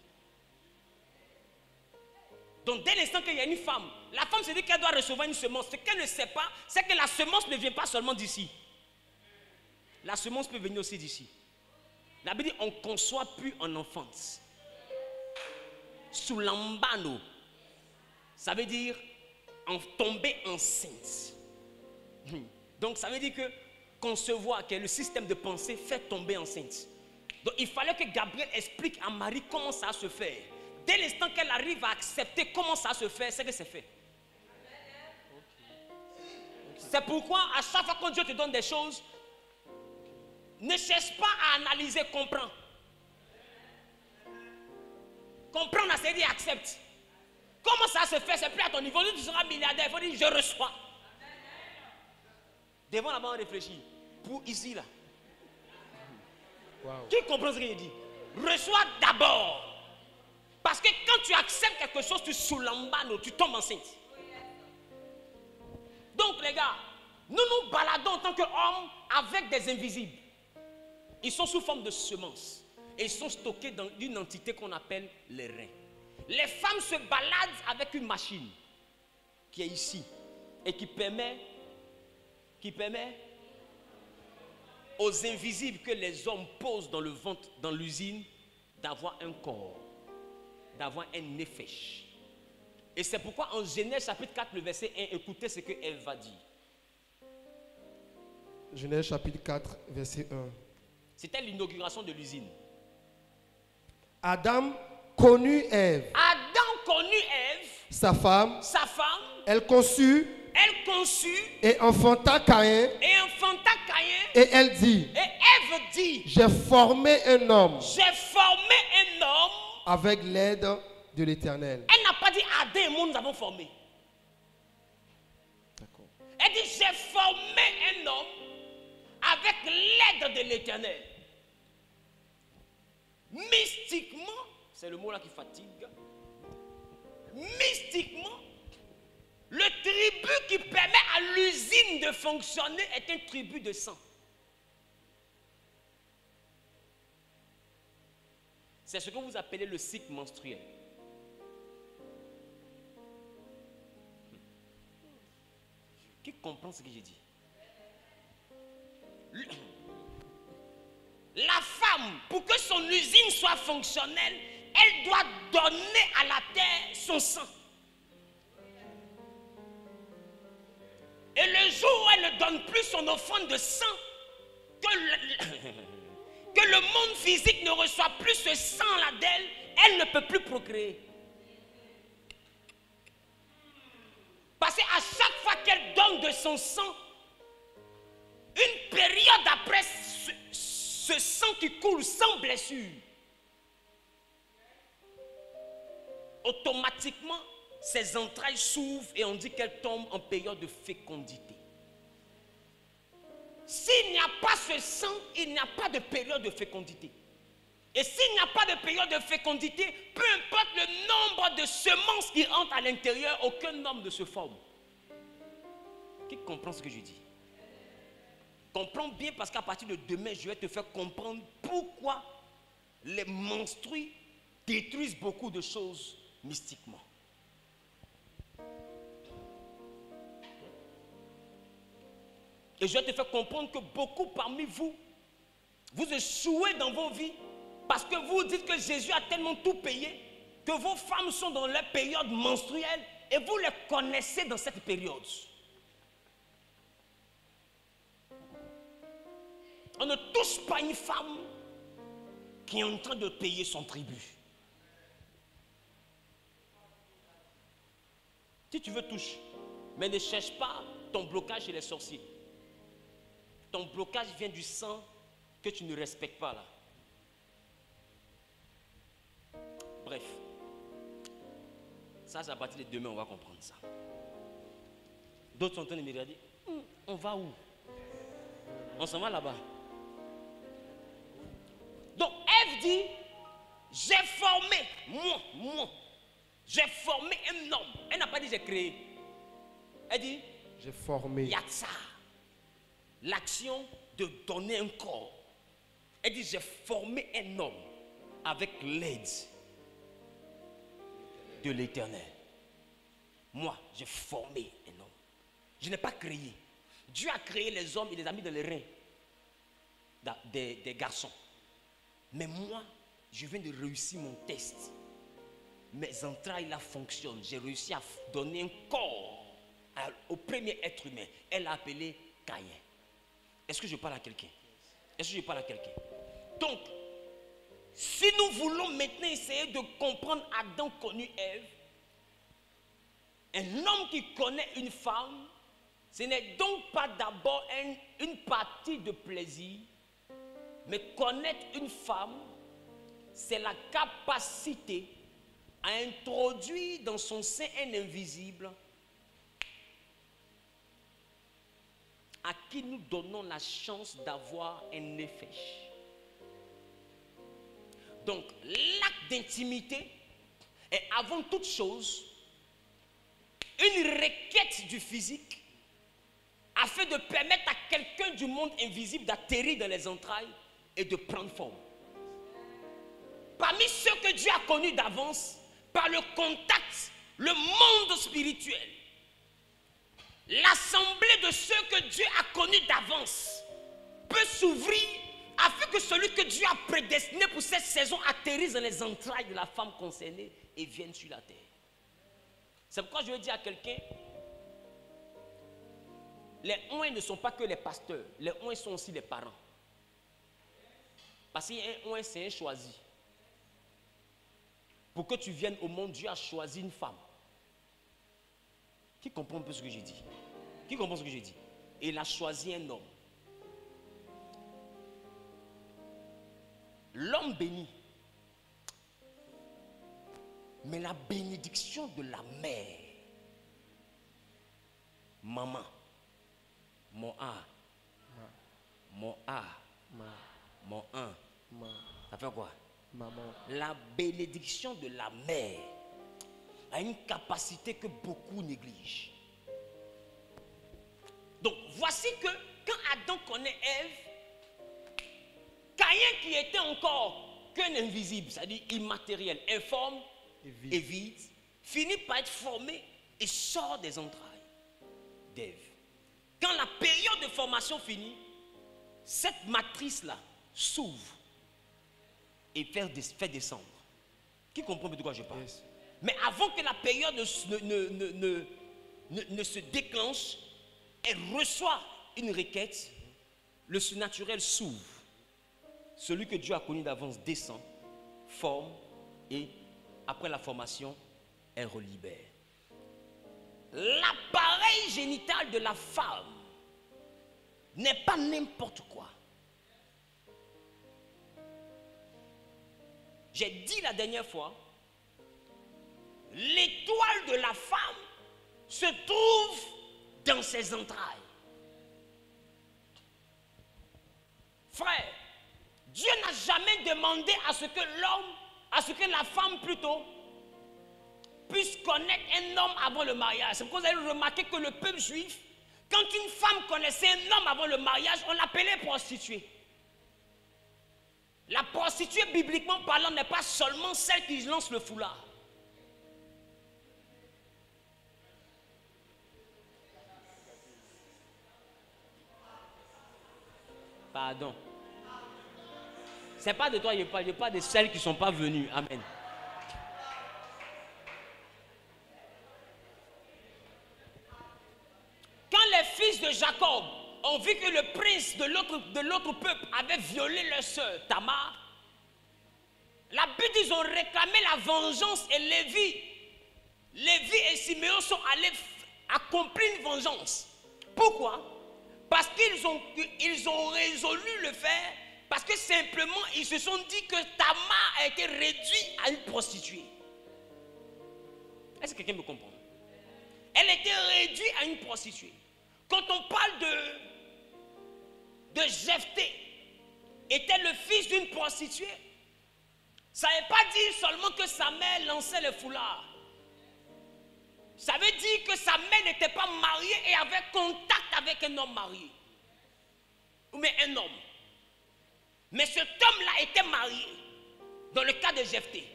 Donc dès l'instant qu'il y a une femme, la femme se dit qu'elle doit recevoir une semence. Ce qu'elle ne sait pas, c'est que la semence ne vient pas seulement d'ici. La semence peut venir aussi d'ici. La Bible dit on ne conçoit plus en enfance. Sous l'ambano. Ça veut dire en tomber enceinte. Donc ça veut dire que concevoir, que le système de pensée fait tomber enceinte. Donc il fallait que Gabriel explique à Marie comment ça se fait. Dès l'instant qu'elle arrive à accepter comment ça se fait, c'est que c'est fait. C'est pourquoi à chaque fois que Dieu te donne des choses, ne cherche pas à analyser, comprends. Comprendre, c'est dire accepte. Comment ça se fait, c'est plus à ton niveau. Tu seras milliardaire, il faut dire je reçois. Devant là-bas, on réfléchit. Pour ici, là. Wow. Qui comprend ce qu'il dit? Reçois d'abord. Parce que quand tu acceptes quelque chose, tu soulambano, tu tombes enceinte. Donc les gars, nous nous baladons en tant qu'hommes avec des invisibles. Ils sont sous forme de semences. Et ils sont stockés dans une entité qu'on appelle les reins. Les femmes se baladent avec une machine qui est ici et qui permet aux invisibles que les hommes posent dans le ventre, dans l'usine, d'avoir un corps, d'avoir un nefesh. Et c'est pourquoi en Genèse chapitre 4, le verset 1, écoutez ce qu'elle va dire. Genèse chapitre 4, verset 1. C'était l'inauguration de l'usine. Adam connut Ève. Adam connut Ève. Sa femme. Elle conçut. Et enfanta Caïn. Et elle dit. Et Ève dit. J'ai formé un homme. Avec l'aide de l'Éternel. Elle n'a pas dit Adam et moi nous avons formé. D'accord. Elle dit j'ai formé un homme avec l'aide de l'Éternel. Mystiquement, c'est le mot là qui fatigue. Mystiquement, le tribut qui permet à l'usine de fonctionner est un tribut de sang. C'est ce que vous appelez le cycle menstruel. Qui comprend ce que j'ai dit? La femme, pour que son usine soit fonctionnelle, elle doit donner à la terre son sang. Et le jour où elle ne donne plus son offrande de sang, que le monde physique ne reçoit plus ce sang-là d'elle, elle ne peut plus procréer. Parce qu'à chaque fois qu'elle donne de son sang, une période après ce sang qui coule sans blessure, automatiquement, ses entrailles s'ouvrent et on dit qu'elle tombe en période de fécondité. S'il n'y a pas ce sang, il n'y a pas de période de fécondité. Et s'il n'y a pas de période de fécondité, peu importe le nombre de semences qui entrent à l'intérieur, aucun homme ne se forme. Qui comprend ce que je dis? Comprends bien parce qu'à partir de demain, je vais te faire comprendre pourquoi les menstrues détruisent beaucoup de choses mystiquement. Et je vais te faire comprendre que beaucoup parmi vous, vous échouez dans vos vies parce que vous dites que Jésus a tellement tout payé que vos femmes sont dans leur période menstruelle et vous les connaissez dans cette période. On ne touche pas une femme qui est en train de payer son tribut. Si tu veux, touche. Mais ne cherche pas ton blocage chez les sorciers. Ton blocage vient du sang que tu ne respectes pas là. Bref. Ça, c'est à partir de demain, on va comprendre ça. D'autres sont en train de me regarder. On va où? On s'en va là-bas. Donc, Ève dit, j'ai formé, moi, j'ai formé un homme. Elle n'a pas dit dit j'ai créé. Elle dit j'ai formé. Yatsa. L'action de donner un corps. Elle dit j'ai formé un homme avec l'aide de l'Éternel. Moi, j'ai formé un homme. Je n'ai pas créé. Dieu a créé les hommes et les a mis dans les reins des garçons. Mais moi, je viens de réussir mon test. Mes entrailles là fonctionnent. J'ai réussi à donner un corps au premier être humain. Elle l'a appelé Caïn. Est-ce que je parle à quelqu'un? Est-ce que je parle à quelqu'un? Donc, si nous voulons maintenant essayer de comprendre Adam connu Ève, un homme qui connaît une femme, ce n'est donc pas d'abord une partie de plaisir, mais connaître une femme, c'est la capacité à introduire dans son sein un invisible à qui nous donnons la chance d'avoir un nefesh. Donc, l'acte d'intimité est avant toute chose une requête du physique afin de permettre à quelqu'un du monde invisible d'atterrir dans les entrailles et de prendre forme. Parmi ceux que Dieu a connus d'avance, par le contact, le monde spirituel, l'assemblée de ceux que Dieu a connus d'avance peut s'ouvrir afin que celui que Dieu a prédestiné pour cette saison atterrisse dans les entrailles de la femme concernée et vienne sur la terre. C'est pourquoi je veux dire à quelqu'un, les oins ne sont pas que les pasteurs, les oins sont aussi les parents. Parce qu'un oin, c'est un choisi. Pour que tu viennes au monde, Dieu a choisi une femme. Qui comprend un peu ce que j'ai dit? Qui comprend ce que j'ai dit? Et il a choisi un homme. L'homme béni. Mais la bénédiction de la mère. Maman. Mon A. Mon A. Mon 1. Ça fait quoi? Maman. La bénédiction de la mère a une capacité que beaucoup négligent. Donc, voici que quand Adam connaît Ève, Caïn qui était encore qu'un invisible, c'est-à-dire immatériel, informe et vide, finit par être formé et sort des entrailles d'Ève. Quand la période de formation finit, cette matrice-là s'ouvre et fait descendre. Qui comprend de quoi je parle? Yes. Mais avant que la période ne se déclenche, elle reçoit une requête, le surnaturel s'ouvre. Celui que Dieu a connu d'avance descend, forme et après la formation, elle relibère. L'appareil génital de la femme n'est pas n'importe quoi. J'ai dit la dernière fois, l'étoile de la femme se trouve dans ses entrailles. Frère, Dieu n'a jamais demandé à ce que l'homme, à ce que la femme plutôt, puisse connaître un homme avant le mariage. C'est pourquoi vous avez remarqué que le peuple juif, quand une femme connaissait un homme avant le mariage, on l'appelait prostituée. La prostituée, bibliquement parlant, n'est pas seulement celle qui lance le foulard. Pardon. C'est pas de toi, je parle de celles qui ne sont pas venues. Amen. Quand les fils de Jacob ont vu que le prince de l'autre peuple avait violé leur sœur Tamar, la Bible dit qu'ils ont réclamé la vengeance et Lévi et Siméon sont allés accomplir une vengeance. Pourquoi? Parce qu'ils ont résolu le faire, parce que simplement ils se sont dit que Tamar a été réduite à une prostituée. Est-ce que quelqu'un me comprend? Elle était réduite à une prostituée. Quand on parle de Jephthé, était le fils d'une prostituée, ça ne veut pas dire seulement que sa mère lançait le foulard. Ça veut dire que sa mère n'était pas mariée et avait contact avec un homme marié. Ou bien un homme. Mais cet homme-là était marié. Dans le cas de Jephthé.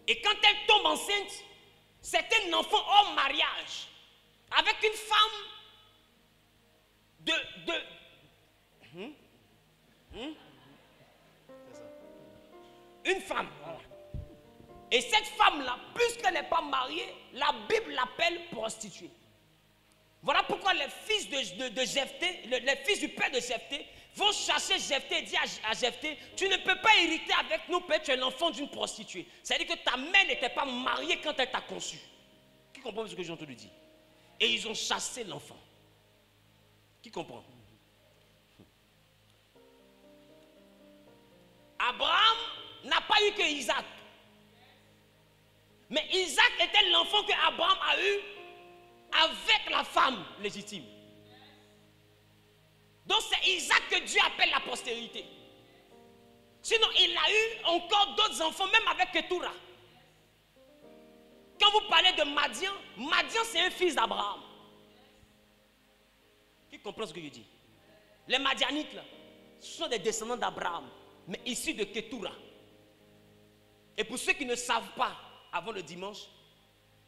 Et quand elle tombe enceinte, c'est un enfant hors mariage. Avec une femme une femme. Voilà. Et cette femme-là, puisqu'elle n'est pas mariée, la Bible l'appelle prostituée. Voilà pourquoi les fils de Jephthé, les fils du père de Jephthé, vont chercher Jephthé et dire à Jephthé, tu ne peux pas hériter avec nous, père, tu es l'enfant d'une prostituée. C'est-à-dire que ta mère n'était pas mariée quand elle t'a conçu. Qui comprend ce que j'ai entendu dire? Et ils ont chassé l'enfant. Qui comprend? Abraham n'a pas eu que Isaac. Mais Isaac était l'enfant que Abraham a eu avec la femme légitime. Donc c'est Isaac que Dieu appelle la postérité. Sinon il a eu encore d'autres enfants, même avec Ketura. Quand vous parlez de Madian, Madian c'est un fils d'Abraham. Qui comprend ce que je dis? Les Madianites là, ce sont des descendants d'Abraham, mais issus de Ketura. Et pour ceux qui ne savent pas, avant le dimanche,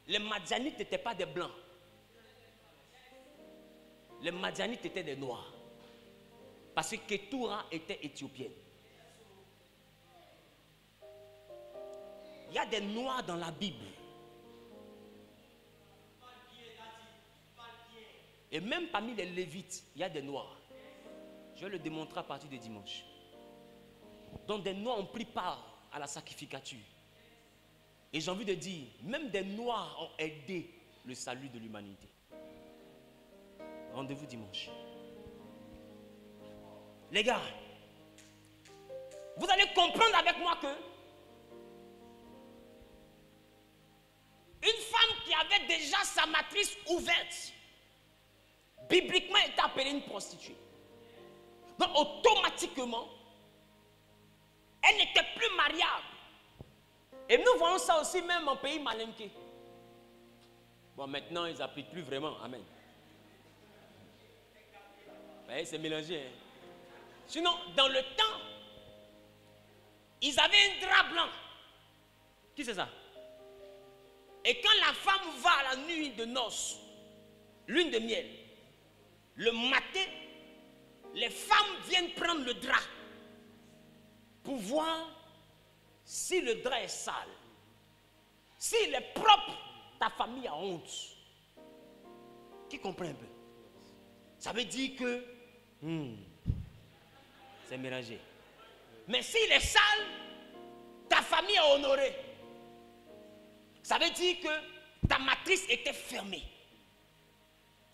les Madianites n'étaient pas des blancs. Les Madianites étaient des noirs. Parce que Ketura était éthiopienne. Il y a des noirs dans la Bible. Et même parmi les Lévites, il y a des noirs. Je vais le démontrer à partir de dimanche. Donc des noirs ont pris part à la sacrificature. Et j'ai envie de dire, même des noirs ont aidé le salut de l'humanité. Rendez-vous dimanche. Les gars, vous allez comprendre avec moi que une femme qui avait déjà sa matrice ouverte, bibliquement est appelée une prostituée. Donc automatiquement, elle n'était plus mariable. Et nous voyons ça aussi même en pays malinqué. Bon, maintenant, ils n'appliquent plus vraiment. Amen. C'est mélangé. Hein? Sinon, dans le temps, ils avaient un drap blanc. Qui c'est ça? Et quand la femme va à la nuit de noces, lune de miel, le matin, les femmes viennent prendre le drap pour voir si le drap est sale. S'il est propre, ta famille a honte. Qui comprend un peu? Ça veut dire que c'est mélangé. Mais s'il est sale, ta famille est honorée. Ça veut dire que ta matrice était fermée.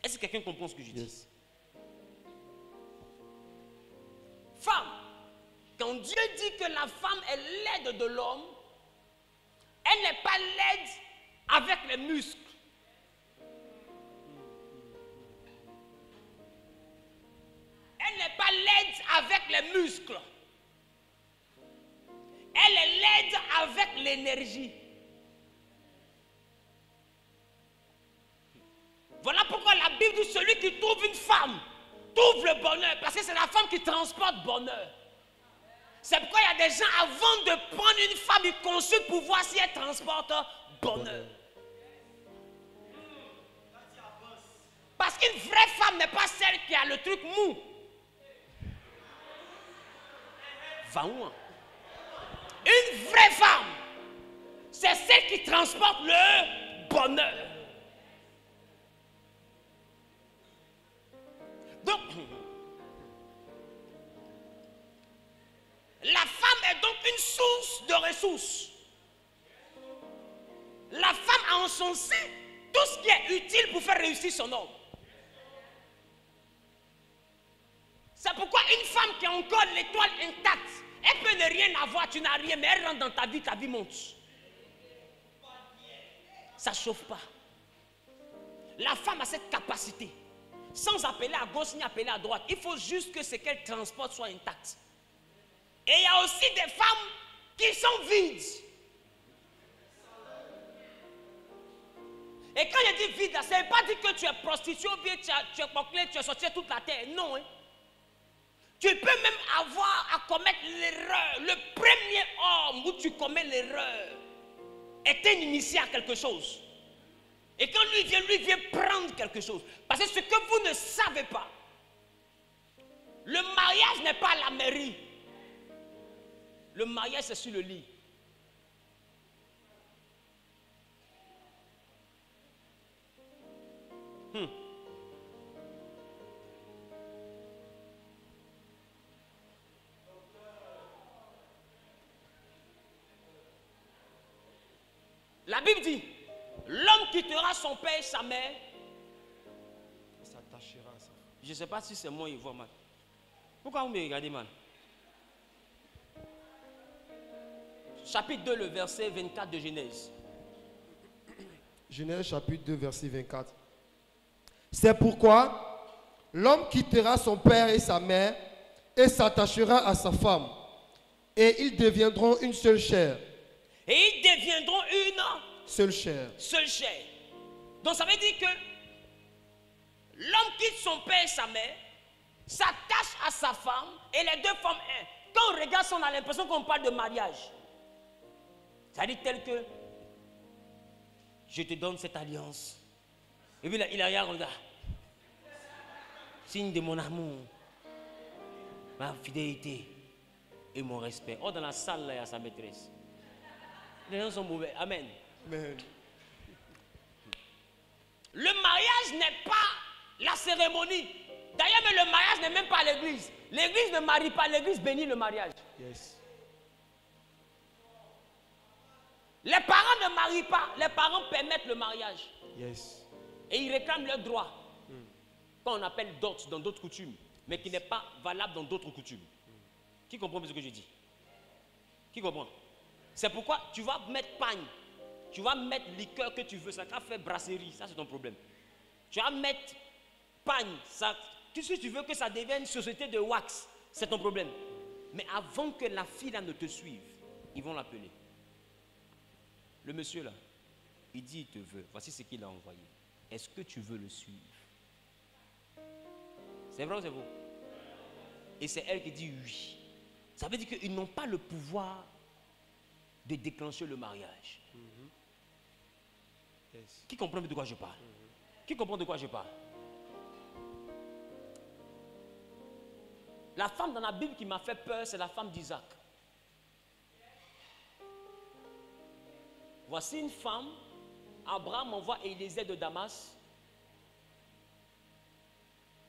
Est-ce que quelqu'un comprend ce que je dis? Yes. Femme, quand Dieu dit que la femme est laide de l'homme, elle n'est pas laide avec les muscles. Elle n'est pas laide avec les muscles. Elle est laide avec l'énergie. Voilà pourquoi la Bible dit celui qui trouve une femme trouve le bonheur. Parce que c'est la femme qui transporte bonheur. C'est pourquoi il y a des gens, avant de prendre une femme, ils consultent pour voir si elle transporte bonheur. Parce qu'une vraie femme n'est pas celle qui a le truc mou. Va où? Une vraie femme, c'est celle qui transporte le bonheur. Donc, la femme est donc une source de ressources. La femme a en son sein tout ce qui est utile pour faire réussir son homme. C'est pourquoi une femme qui a encore l'étoile intacte, elle peut ne rien avoir, tu n'as rien, mais elle rentre dans ta vie monte. Ça ne chauffe pas. La femme a cette capacité. Sans appeler à gauche ni appeler à droite. Il faut juste que ce qu'elle transporte soit intact. Et il y a aussi des femmes qui sont vides. Et quand je dis vide, ça ne veut pas dire que tu es prostitué ou bien tu es bouclé, tu es sorti toute la terre. Non. Hein. Tu peux même avoir à commettre l'erreur. Le premier homme où tu commets l'erreur est un initié à quelque chose. Et quand lui vient prendre quelque chose. Parce que ce que vous ne savez pas, le mariage n'est pas à la mairie. Le mariage, c'est sur le lit. La Bible dit, l'homme quittera son père et sa mère. S'attachera à ça. Je ne sais pas si c'est moi qui vois mal. Pourquoi vous me regardez mal? Chapitre 2, le verset 24 de Genèse. Genèse chapitre 2, verset 24. C'est pourquoi l'homme quittera son père et sa mère et s'attachera à sa femme. Et ils deviendront une seule chair. Et ils deviendront une seule chair. Seule chair. Donc ça veut dire que l'homme quitte son père et sa mère, s'attache à sa femme et les deux femmes. Quand on regarde ça, on a l'impression qu'on parle de mariage. Ça dit tel que je te donne cette alliance. Et puis là, il regarde. Signe de mon amour, ma fidélité et mon respect. Oh, dans la salle, là, il y a sa maîtresse. Les gens sont mauvais. Amen. Amen. Le mariage n'est pas la cérémonie. D'ailleurs, mais le mariage n'est même pas à l'église. L'église ne marie pas, l'église bénit le mariage. Yes. Les parents ne marient pas, les parents permettent le mariage. Yes. Et ils réclament leurs droits. Qu'on appelle dot dans d'autres coutumes, mais qui n'est pas valable dans d'autres coutumes. Qui comprend ce que je dis? Qui comprend? C'est pourquoi tu vas mettre pagne, tu vas mettre liqueur que tu veux, ça va faire brasserie, ça c'est ton problème. Tu vas mettre pagne, ça, si tu veux que ça devienne une société de wax, c'est ton problème. Mais avant que la fille là ne te suive, ils vont l'appeler. Le monsieur là, il dit il te veut, voici ce qu'il a envoyé. Est-ce que tu veux le suivre? C'est vrai ou c'est faux? Et c'est elle qui dit oui. Ça veut dire qu'ils n'ont pas le pouvoir de déclencher le mariage. Yes. Qui comprend de quoi je parle? Qui comprend de quoi je parle? La femme dans la Bible qui m'a fait peur, c'est la femme d'Isaac. Voici une femme, Abraham envoie Élisée de Damas.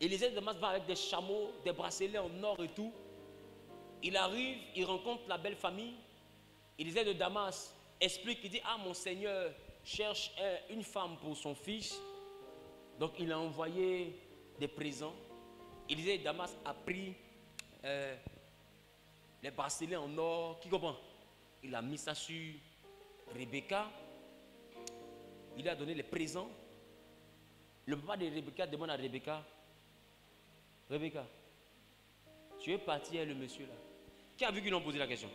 Élisée de Damas va avec des chameaux, des bracelets en or et tout. Il arrive, il rencontre la belle famille. Élisée de Damas explique, il dit, ah mon Seigneur cherche une femme pour son fils. Donc il a envoyé des présents. Élisée de Damas a pris les bracelets en or. Qui comprend? Il a mis ça sur Rebecca. Il a donné les présents. Le papa de Rebecca demande à Rebecca, Rebecca, tu es parti avec le monsieur là. Qui a vu qu'ils ont posé la question?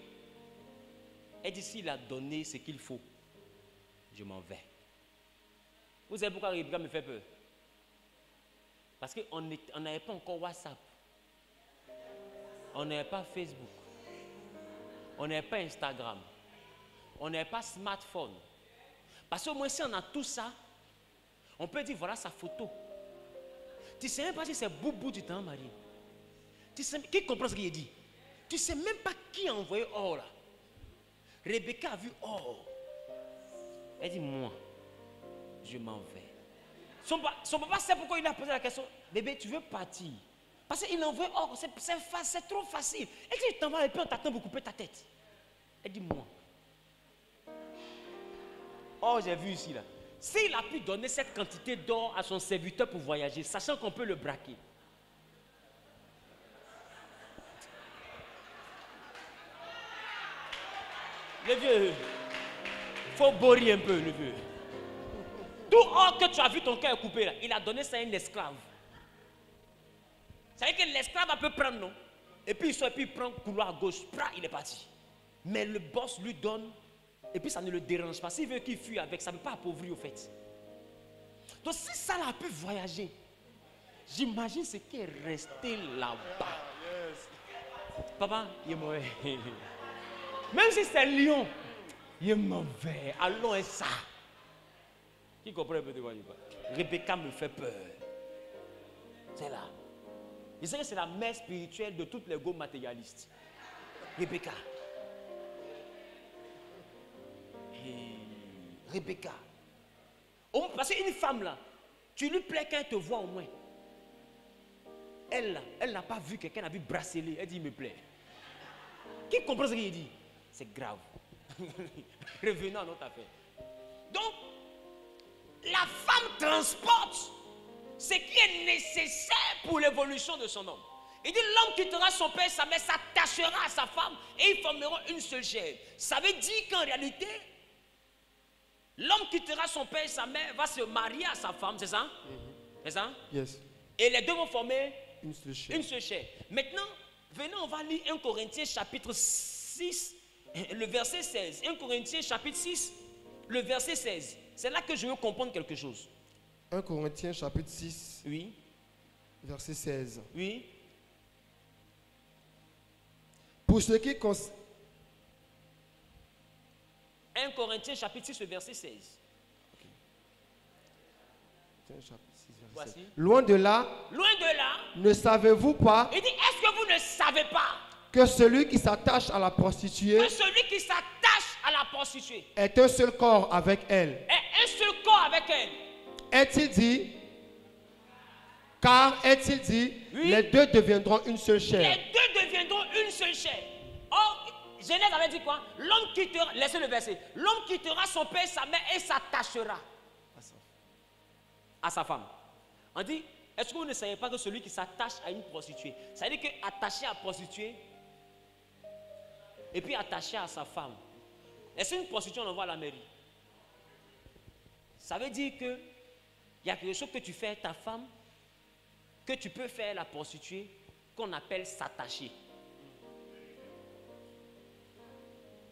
Elle dit, s'il a donné ce qu'il faut, je m'en vais. Vous savez pourquoi Rebecca me fait peur? Parce qu'on n'avait pas encore WhatsApp. On n'avait pas Facebook. On n'avait pas Instagram. On n'avait pas smartphone. Parce qu'au moins si on a tout ça, on peut dire voilà sa photo. Tu ne sais même pas si c'est Boubou du temps, Marie. Tu sais, qui comprend ce qu'il dit? Tu ne sais même pas qui a envoyé or là. Rebecca a vu or. Elle dit moi, je m'en vais. Son papa sait pourquoi il a posé la question. Bébé, tu veux partir? Parce qu'il envoie or, c'est trop facile. Et si je t'envoie et puis on t'attend pour couper ta tête. Elle dit moi. Oh, j'ai vu ici là. S'il a pu donner cette quantité d'or à son serviteur pour voyager, sachant qu'on peut le braquer. Le vieux, il faut bourrer un peu, le vieux. Tout or que tu as vu ton cœur coupé là, il a donné ça à un esclave. Ça veut dire que l'esclave peut prendre, non? Et puis il sort, et puis il prend le couloir à gauche, il est parti. Mais le boss lui donne. Et puis ça ne le dérange pas. S'il veut qu'il fuit avec, ça ne peut pas appauvrir au fait. Donc si ça là peut voyager, j'imagine ce qui est resté là-bas. Papa, il est mauvais. Même si c'est lion, il est mauvais. Allons et ça. Qui comprend un peu de quoi je parle? Rebecca me fait peur. C'est là. Je sais que c'est la mère spirituelle de toutes les go matérialistes. Rebecca. Et Rebecca. Parce qu'une femme là, tu lui plais qu'elle te voit au moins. Elle n'a pas vu quelqu'un a vu bracelet. Elle dit il me plaît. Qui comprend ce qu'il dit? C'est grave. Revenons à notre affaire. Donc, la femme transporte ce qui est nécessaire pour l'évolution de son homme. Il dit l'homme quittera son père et sa mère, s'attachera à sa femme et ils formeront une seule chair. Ça veut dire qu'en réalité, l'homme quittera son père et sa mère, va se marier à sa femme, c'est ça? C'est ça? Yes. Et les deux vont former une seule chair. Maintenant, venez, on va lire 1 Corinthiens chapitre 6, le verset 16. 1 Corinthiens chapitre 6, le verset 16. C'est là que je veux comprendre quelque chose. 1 Corinthiens chapitre 6, oui. Verset 16. Oui. Pour ce qui concerne 1 Corinthiens chapitre 6, le verset 16. Okay. Voici. Loin de là, ne savez-vous pas? Il dit, est-ce que vous ne savez pas que celui qui s'attache à la prostituée est un seul corps avec elle? Est-il dit? Car est-il dit, oui, les deux deviendront une seule chair. Les deux deviendront une seule chair. Or, Genèse avait dit quoi? L'homme quittera, laissez le verset, l'homme quittera son père et sa mère et s'attachera à sa femme. On dit, est-ce que vous ne savez pas que celui qui s'attache à une prostituée, ça veut dire qu'attaché à la prostituée et puis attaché à sa femme, est-ce qu'une prostituée on l'envoie à la mairie? Ça veut dire que il y a quelque chose que tu fais à ta femme, que tu peux faire à la prostituée, qu'on appelle s'attacher.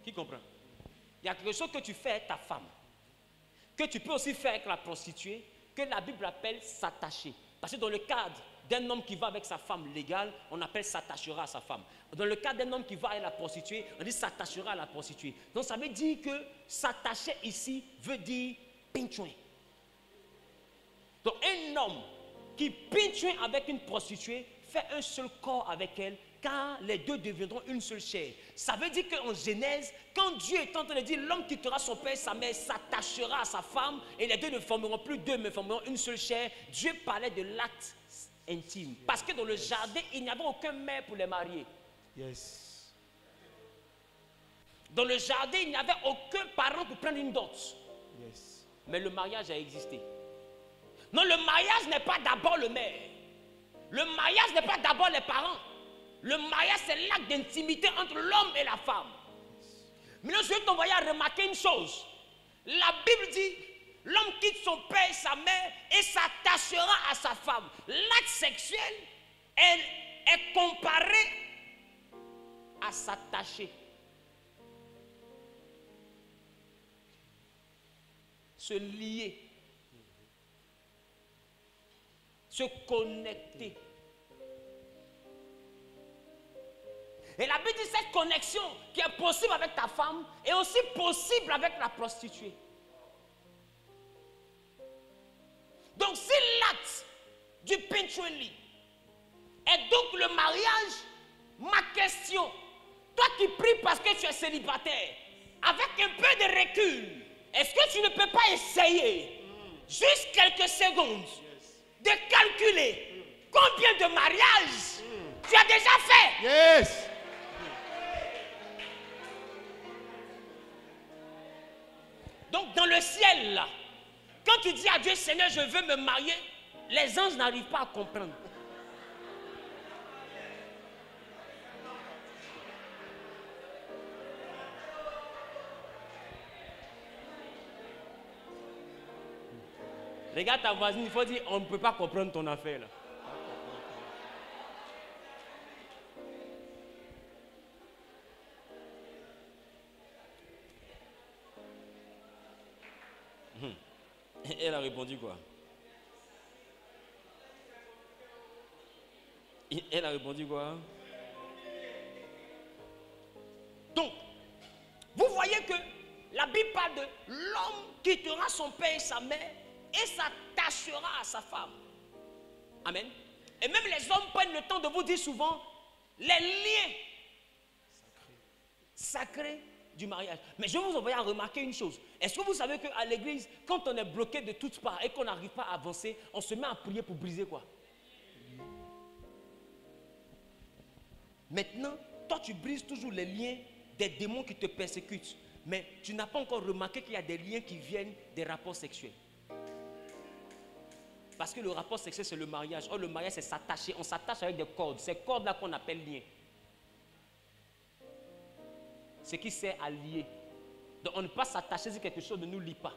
Qui comprend? Il y a quelque chose que tu fais à ta femme, que tu peux aussi faire avec la prostituée, que la Bible appelle s'attacher. Parce que dans le cadre d'un homme qui va avec sa femme légale, on appelle s'attachera à sa femme. Dans le cadre d'un homme qui va à la prostituée, on dit s'attachera à la prostituée. Donc ça veut dire que s'attacher ici veut dire pinchouin. Donc un homme qui pinchouin avec une prostituée fait un seul corps avec elle, car les deux deviendront une seule chair. Ça veut dire qu'en Genèse, quand Dieu est en train de dire l'homme quittera son père et sa mère, s'attachera à sa femme, et les deux ne formeront plus deux, mais formeront une seule chair, Dieu parlait de l'acte intime. Parce que dans le jardin, il n'y avait aucun mère pour les marier. Yes. Dans le jardin, il n'y avait aucun parent pour prendre une dot. Yes. Mais le mariage a existé. Non, le mariage n'est pas d'abord le maire. Le mariage n'est pas d'abord les parents. Le mariage, c'est l'acte d'intimité entre l'homme et la femme. Maintenant, je vais t'envoyer à remarquer une chose. La Bible dit, l'homme quitte son père et sa mère et s'attachera à sa femme. L'acte sexuel est comparé à s'attacher. Se lier. Se connecter. Et la Bible dit cette connexion qui est possible avec ta femme est aussi possible avec la prostituée. Donc si l'acte du pinchouin-lit est donc le mariage, ma question, toi qui pries parce que tu es célibataire, avec un peu de recul, est-ce que tu ne peux pas essayer, juste quelques secondes, de calculer combien de mariages tu as déjà fait? Yes. Donc dans le ciel là, quand tu dis à Dieu, Seigneur, je veux me marier, les anges n'arrivent pas à comprendre. Regarde ta voisine, il faut dire, on ne peut pas comprendre ton affaire là. Elle a répondu quoi? Elle a répondu quoi? Donc, vous voyez que la Bible parle de l'homme quittera son père et sa mère et s'attachera à sa femme. Amen. Et même les hommes prennent le temps de vous dire souvent les liens sacrés du mariage. Mais je vais vous envoyer à remarquer une chose. Est-ce que vous savez qu'à l'église, quand on est bloqué de toutes parts et qu'on n'arrive pas à avancer, on se met à prier pour briser quoi? Maintenant, toi tu brises toujours les liens des démons qui te persécutent. Mais tu n'as pas encore remarqué qu'il y a des liens qui viennent des rapports sexuels. Parce que le rapport sexuel, c'est le mariage. Or, le mariage, c'est s'attacher. On s'attache avec des cordes. Ces cordes-là qu'on appelle liens. Ce qui sert à lier. Donc, on ne peut pas s'attacher si quelque chose ne nous lie pas.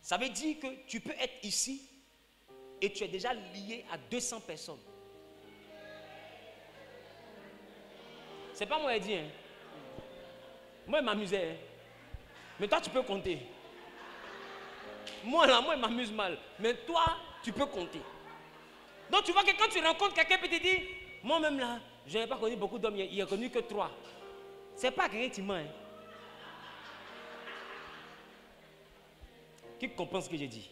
Ça veut dire que tu peux être ici et tu es déjà lié à 200 personnes. C'est pas moi qui dis, hein. Moi, je m'amusais. Hein. Mais toi, tu peux compter. Moi, là, moi, je m'amuse mal. Mais toi, tu peux compter. Donc, tu vois que quand tu rencontres quelqu'un, peut te dire, moi-même, là, je n'ai pas connu beaucoup d'hommes, il n'y a connu que 3. C'est pas quelqu'un qui ment. Hein. Qui comprend ce que j'ai dit?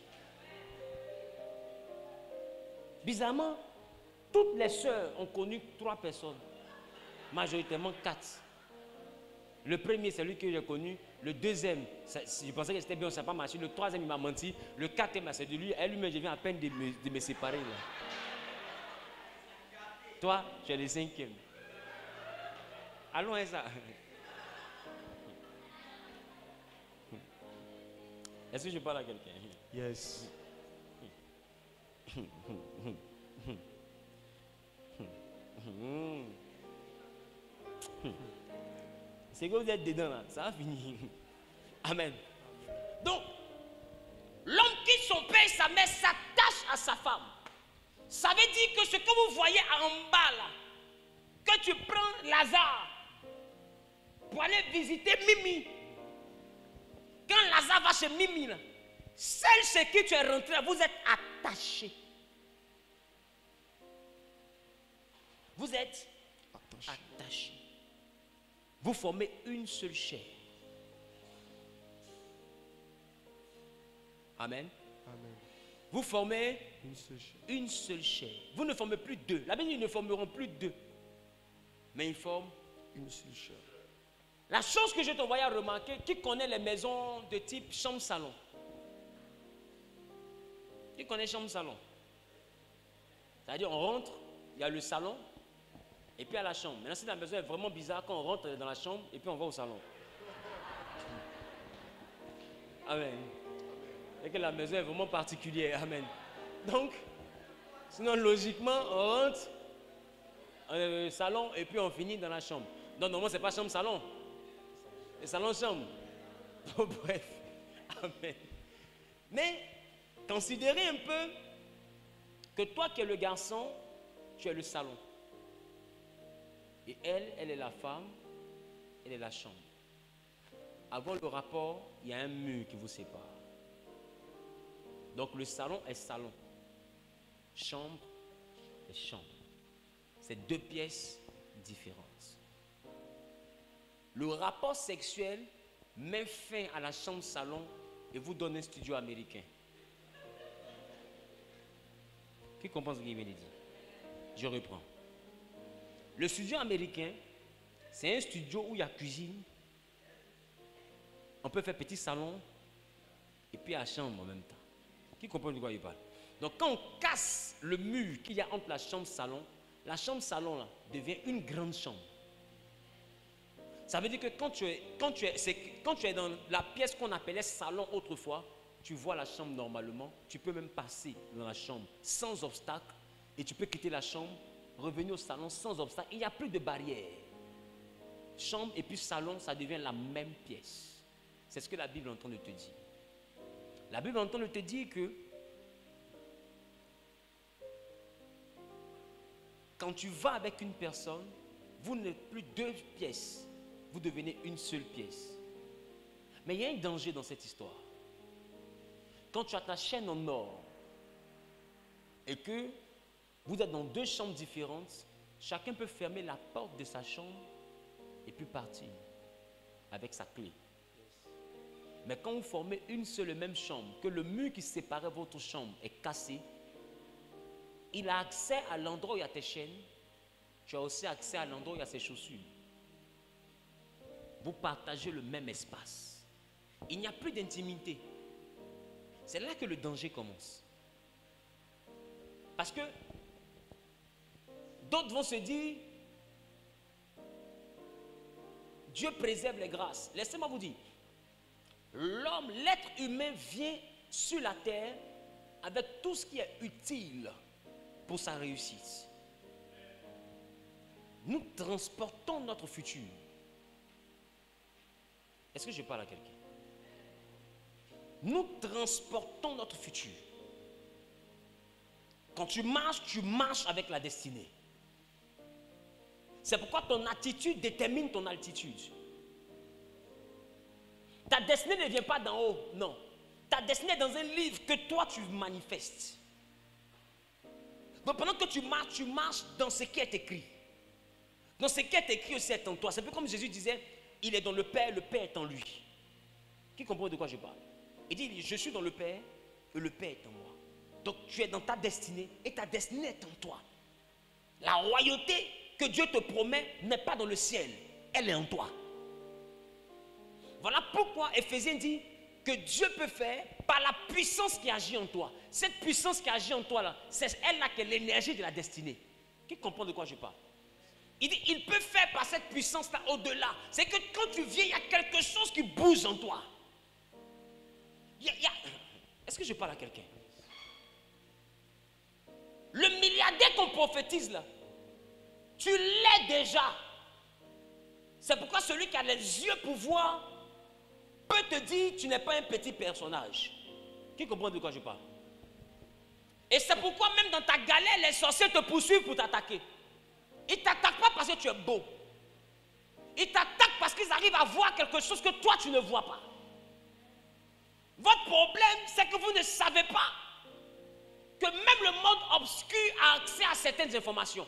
Bizarrement, toutes les sœurs ont connu 3 personnes. Majoritairement 4. Le premier, c'est lui que j'ai connu. Le deuxième, je pensais que c'était bien, ça n'a pas marché. Le troisième, il m'a menti. Le quatrième, c'est de lui. Elle-même, je viens à peine de me séparer. Là. Toi, tu es le 5e. Allons à ça. Est-ce que je parle à quelqu'un? Yes. C'est que vous êtes dedans là, ça va finir. Amen. Donc, l'homme quitte son père et sa mère s'attache à sa femme. Ça veut dire que ce que vous voyez en bas là, que tu prends Lazare pour aller visiter Mimi. Quand Lazare va chez Mimi là, celle chez qui tu es rentré, vous êtes attachés. Vous êtes attachés. Vous formez une seule chair. Amen. Amen. Vous formez une seule chair. Vous ne formez plus 2. La Bible dit ils ne formeront plus 2. Mais ils forment une seule chair. La chose que je t'envoie à remarquer, qui connaît les maisons de type chambre-salon? Qui connaît chambre-salon? C'est-à-dire on rentre, il y a le salon, et puis à la chambre. Maintenant, si la maison est vraiment bizarre, quand on rentre dans la chambre, et puis on va au salon. Amen. Et que la maison est vraiment particulière. Amen. Donc, sinon, logiquement, on rentre dans le salon, et puis on finit dans la chambre. Donc, normalement, ce n'est pas chambre-salon. C'est salon-chambre. Bref. Amen. Mais, considérez un peu que toi qui es le garçon, tu es le salon. Et elle est la femme, elle est la chambre. Avant le rapport, il y a un mur qui vous sépare. Donc le salon est salon. Chambre est chambre. C'est 2 pièces différentes. Le rapport sexuel met fin à la chambre-salon et vous donne un studio américain. Qui comprend ce qu'il vient de dire? Je reprends. Le studio américain, c'est un studio où il y a cuisine. On peut faire petit salon et puis la chambre en même temps. Qui comprend de quoi il parle? Donc quand on casse le mur qu'il y a entre la chambre-salon là, devient une grande chambre. Ça veut dire que quand tu es dans la pièce qu'on appelait salon autrefois, tu vois la chambre normalement, tu peux même passer dans la chambre sans obstacle et tu peux quitter la chambre, revenir au salon sans obstacle. Il n'y a plus de barrière. Chambre et puis salon, ça devient la même pièce. C'est ce que la Bible est en train de te dire. La Bible est en train de te dire que quand tu vas avec une personne, vous n'êtes plus 2 pièces, vous devenez une seule pièce. Mais il y a un danger dans cette histoire. Quand tu as ta chaîne en or et que vous êtes dans 2 chambres différentes, chacun peut fermer la porte de sa chambre et puis partir avec sa clé. Mais quand vous formez une seule et même chambre, que le mur qui séparait votre chambre est cassé, il a accès à l'endroit où il y a tes chaînes, tu as aussi accès à l'endroit où il y a ses chaussures. Vous partagez le même espace. Il n'y a plus d'intimité. C'est là que le danger commence. Parce que d'autres vont se dire, Dieu préserve les grâces. Laissez-moi vous dire, l'homme, l'être humain vient sur la terre avec tout ce qui est utile pour sa réussite. Nous transportons notre futur. Est-ce que je parle à quelqu'un? Nous transportons notre futur. Quand tu marches avec la destinée. C'est pourquoi ton attitude détermine ton altitude. Ta destinée ne vient pas d'en haut, non. Ta destinée est dans un livre que toi tu manifestes. Donc pendant que tu marches dans ce qui est écrit. Dans ce qui est écrit aussi est en toi. C'est un peu comme Jésus disait, il est dans le Père est en lui. Qui comprend de quoi je parle? Il dit, je suis dans le Père et le Père est en moi. Donc tu es dans ta destinée et ta destinée est en toi. La royauté que Dieu te promet n'est pas dans le ciel, elle est en toi. Voilà pourquoi Éphésiens dit que Dieu peut faire par la puissance qui agit en toi. Cette puissance qui agit en toi là, c'est elle là qui est l'énergie de la destinée. Qui comprend de quoi je parle? Il dit, il peut faire par cette puissance là au-delà. C'est que quand tu viens, il y a quelque chose qui bouge en toi. Est-ce que je parle à quelqu'un? Le milliardaire qu'on prophétise là, tu l'es déjà. C'est pourquoi celui qui a les yeux pour voir peut te dire tu n'es pas un petit personnage. Qui comprend de quoi je parle? Et c'est pourquoi même dans ta galère, les sorciers te poursuivent pour t'attaquer. Ils ne t'attaquent pas parce que tu es beau. Ils t'attaquent parce qu'ils arrivent à voir quelque chose que toi tu ne vois pas. Votre problème, c'est que vous ne savez pas que même le monde obscur a accès à certaines informations.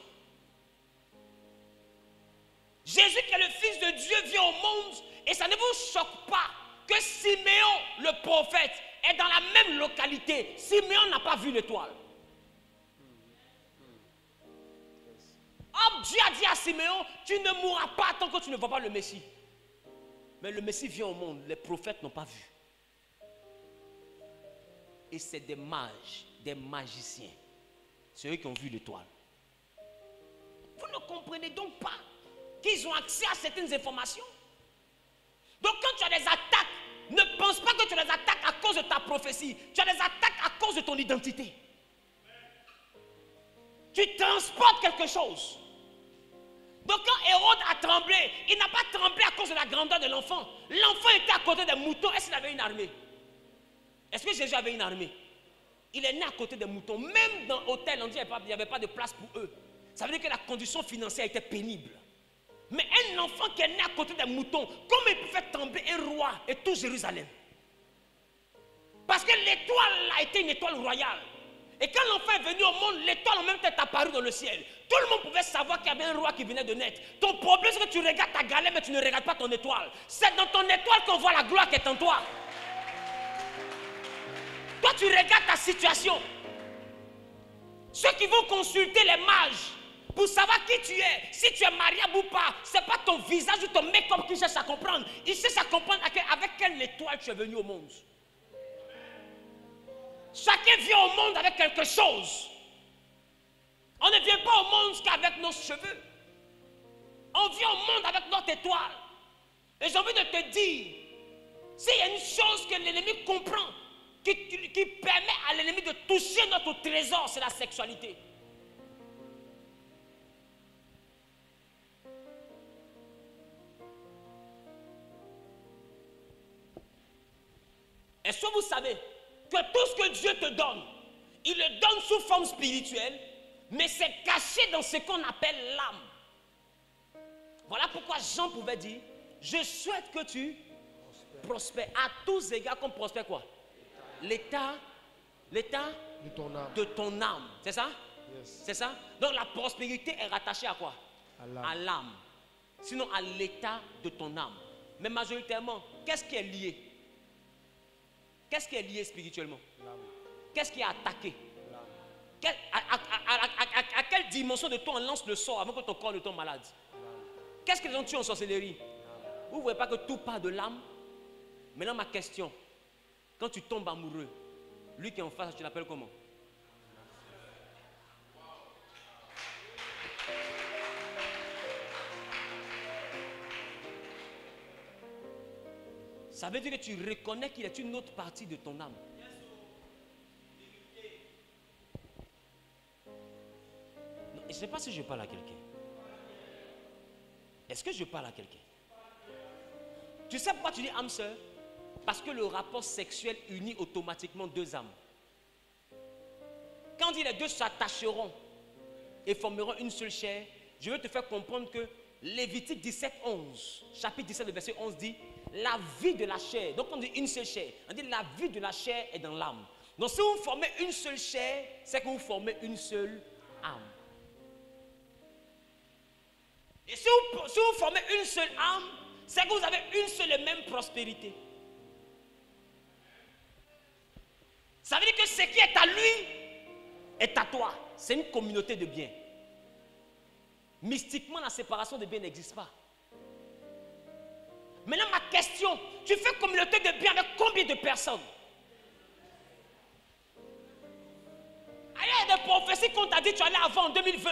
Jésus qui est le Fils de Dieu vient au monde et ça ne vous choque pas que Siméon, le prophète, est dans la même localité. Siméon n'a pas vu l'étoile. Oh, Dieu a dit à Siméon, tu ne mourras pas tant que tu ne vois pas le Messie. Mais le Messie vient au monde, les prophètes n'ont pas vu. Et c'est des mages, des magiciens. C'est eux qui ont vu l'étoile. Vous ne comprenez donc pas qu'ils ont accès à certaines informations. Donc quand tu as des attaques, ne pense pas que tu as des attaques à cause de ta prophétie. Tu as des attaques à cause de ton identité. Tu transportes quelque chose. Donc quand Hérode a tremblé, il n'a pas tremblé à cause de la grandeur de l'enfant. L'enfant était à côté des moutons. Est-ce qu'il avait une armée? Est-ce que Jésus avait une armée? Il est né à côté des moutons. Même dans l'hôtel, on dit qu'il n'y avait pas de place pour eux. Ça veut dire que la condition financière était pénible. Mais un enfant qui est né à côté des moutons, comment il peut faire tomber un roi et tout Jérusalem? Parce que l'étoile a été une étoile royale. Et quand l'enfant est venu au monde, l'étoile en même temps est apparue dans le ciel. Tout le monde pouvait savoir qu'il y avait un roi qui venait de naître. Ton problème, c'est que tu regardes ta galère, mais tu ne regardes pas ton étoile. C'est dans ton étoile qu'on voit la gloire qui est en toi. Toi, tu regardes ta situation. Ceux qui vont consulter les mages pour savoir qui tu es, si tu es mariable ou pas, ce n'est pas ton visage ou ton make-up qui cherche à comprendre. Ils cherchent à comprendre avec quelle étoile tu es venu au monde. Chacun vient au monde avec quelque chose. On ne vient pas au monde qu'avec nos cheveux. On vient au monde avec notre étoile. Et j'ai envie de te dire, s'il y a une chose que l'ennemi comprend, qui permet à l'ennemi de toucher notre trésor, c'est la sexualité. Est-ce que vous savez que tout ce que Dieu te donne, il le donne sous forme spirituelle, mais c'est caché dans ce qu'on appelle l'âme. Voilà pourquoi Jean pouvait dire, je souhaite que tu prospères à tous égards, comme prospère quoi? L'état de ton âme. C'est ça? Yes. C'est ça? Donc la prospérité est rattachée à quoi? À l'âme. Sinon à l'état de ton âme. Mais majoritairement, qu'est-ce qui est lié? Qu'est-ce qui est lié spirituellement? Qu'est-ce qui est attaqué? À quelle dimension de toi on lance le sort avant que ton corps ne tombe malade? Qu'est-ce que les gens tuent en sorcellerie? Vous ne voyez pas que tout part de l'âme? Maintenant ma question, quand tu tombes amoureux, lui qui est en face, tu l'appelles comment? Ça veut dire que tu reconnais qu'il est une autre partie de ton âme. Non, je ne sais pas si je parle à quelqu'un. Est-ce que je parle à quelqu'un? Tu sais pourquoi tu dis âme sœur? Parce que le rapport sexuel unit automatiquement deux âmes. Quand on dit les deux s'attacheront et formeront une seule chair, je veux te faire comprendre que Lévitique 17, 11, chapitre 17, le verset 11 dit la vie de la chair. Donc on dit une seule chair. On dit la vie de la chair est dans l'âme. Donc si vous formez une seule chair, c'est que vous formez une seule âme. Et si vous formez une seule âme, c'est que vous avez une seule et même prospérité. Ça veut dire que ce qui est à lui est à toi. C'est une communauté de biens. Mystiquement, la séparation des biens n'existe pas. Maintenant, ma question, tu fais communauté de biens avec combien de personnes? Il y a des prophéties qu'on t'a dit, tu allais avant en 2020.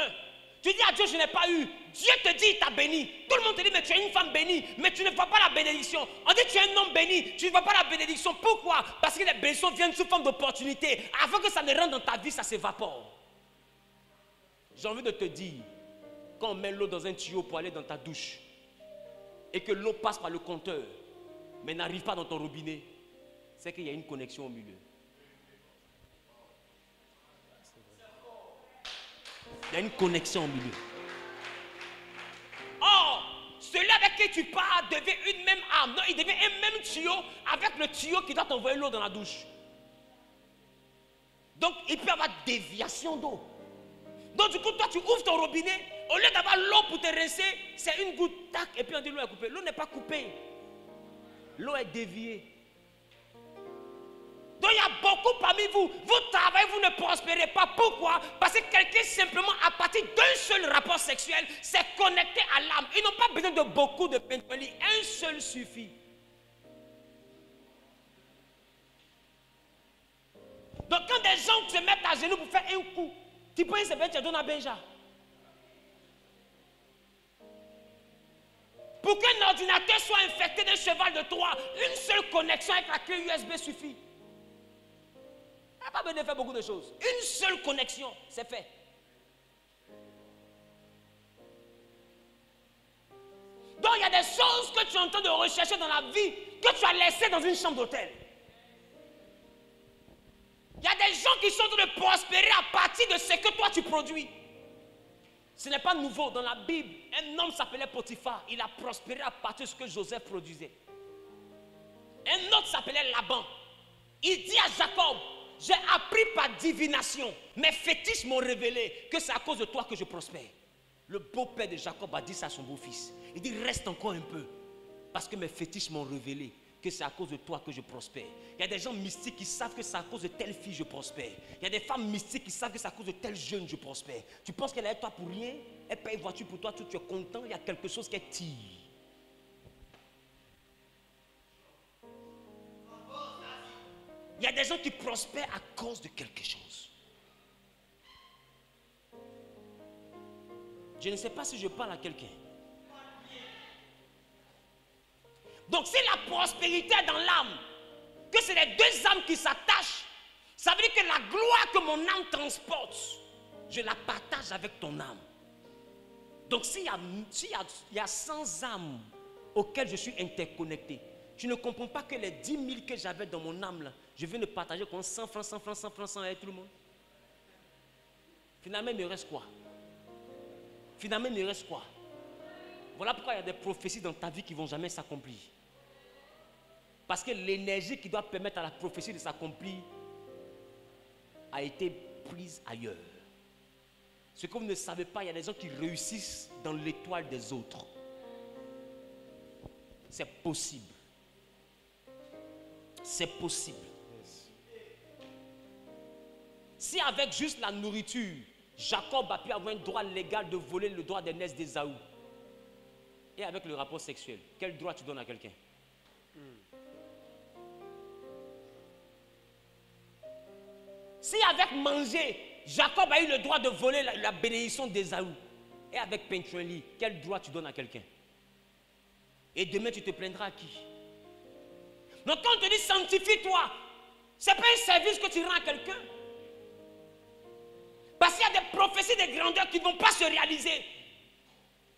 Tu dis à Dieu, je n'ai pas eu. Dieu te dit, il t'a béni. Tout le monde te dit, mais tu es une femme bénie. Mais tu ne vois pas la bénédiction. On dit, tu es un homme béni. Tu ne vois pas la bénédiction. Pourquoi? Parce que les bénédictions viennent sous forme d'opportunité. Avant que ça ne rentre dans ta vie, ça s'évapore. J'ai envie de te dire, quand on met l'eau dans un tuyau pour aller dans ta douche, et que l'eau passe par le compteur, mais n'arrive pas dans ton robinet, c'est qu'il y a une connexion au milieu. Il y a une connexion au milieu. Or, celui avec qui tu pars devient une même âme. Non, il devient un même tuyau avec le tuyau qui doit t'envoyer l'eau dans la douche. Donc, il peut y avoir déviation d'eau. Donc, du coup, toi, tu ouvres ton robinet. Au lieu d'avoir l'eau pour te rincer, c'est une goutte, tac, et puis on dit l'eau est coupée. L'eau n'est pas coupée. L'eau est déviée. Donc il y a beaucoup parmi vous, vous travaillez, vous ne prospérez pas. Pourquoi? Parce que quelqu'un simplement à partir d'un seul rapport sexuel s'est connecté à l'âme. Ils n'ont pas besoin de beaucoup de pentoli, un seul suffit. Donc quand des gens se mettent à genoux pour faire un coup, tu peux se mettre, tu donnes à Benja. Pour qu'un ordinateur soit infecté d'un cheval de Troie, une seule connexion avec la clé USB suffit. Il n'y a pas besoin de faire beaucoup de choses. Une seule connexion, c'est fait. Donc il y a des choses que tu es en train de rechercher dans la vie, que tu as laissées dans une chambre d'hôtel. Il y a des gens qui sont en train de prospérer à partir de ce que toi tu produis. Ce n'est pas nouveau. Dans la Bible, un homme s'appelait Potiphar. Il a prospéré à partir de ce que Joseph produisait. Un autre s'appelait Laban. Il dit à Jacob, j'ai appris par divination, mes fétiches m'ont révélé que c'est à cause de toi que je prospère. Le beau-père de Jacob a dit ça à son beau-fils. Il dit, reste encore un peu, parce que mes fétiches m'ont révélé que c'est à cause de toi que je prospère. Il y a des gens mystiques qui savent que c'est à cause de telle fille je prospère. Il y a des femmes mystiques qui savent que c'est à cause de tel jeune je prospère. Tu penses qu'elle est avec toi pour rien? Elle paye une voiture pour toi, tu es content, il y a quelque chose qu'elle tire. Il y a des gens qui prospèrent à cause de quelque chose. Je ne sais pas si je parle à quelqu'un. Donc si la prospérité est dans l'âme, que c'est les deux âmes qui s'attachent, ça veut dire que la gloire que mon âme transporte, je la partage avec ton âme. Donc s'il y a 100 âmes auxquelles je suis interconnecté, tu ne comprends pas que les 10 000 que j'avais dans mon âme, là, je viens de partager comme 100 francs, 100 francs, 100 francs, 100 avec tout le monde. Finalement, il me reste quoi? Finalement, il me reste quoi? Voilà pourquoi il y a des prophéties dans ta vie qui ne vont jamais s'accomplir. Parce que l'énergie qui doit permettre à la prophétie de s'accomplir a été prise ailleurs. Ce que vous ne savez pas, il y a des gens qui réussissent dans l'étoile des autres. C'est possible. C'est possible. Si avec juste la nourriture, Jacob a pu avoir un droit légal de voler le droit d'aînesse d'Ésaü, et avec le rapport sexuel, quel droit tu donnes à quelqu'un? Si avec manger, Jacob a eu le droit de voler la bénédiction d'Ésaü, et avec Pentrueli, quel droit tu donnes à quelqu'un? Et demain tu te plaindras à qui? Donc quand on te dit sanctifie-toi, ce n'est pas un service que tu rends à quelqu'un. Parce qu'il y a des prophéties de grandeur qui ne vont pas se réaliser.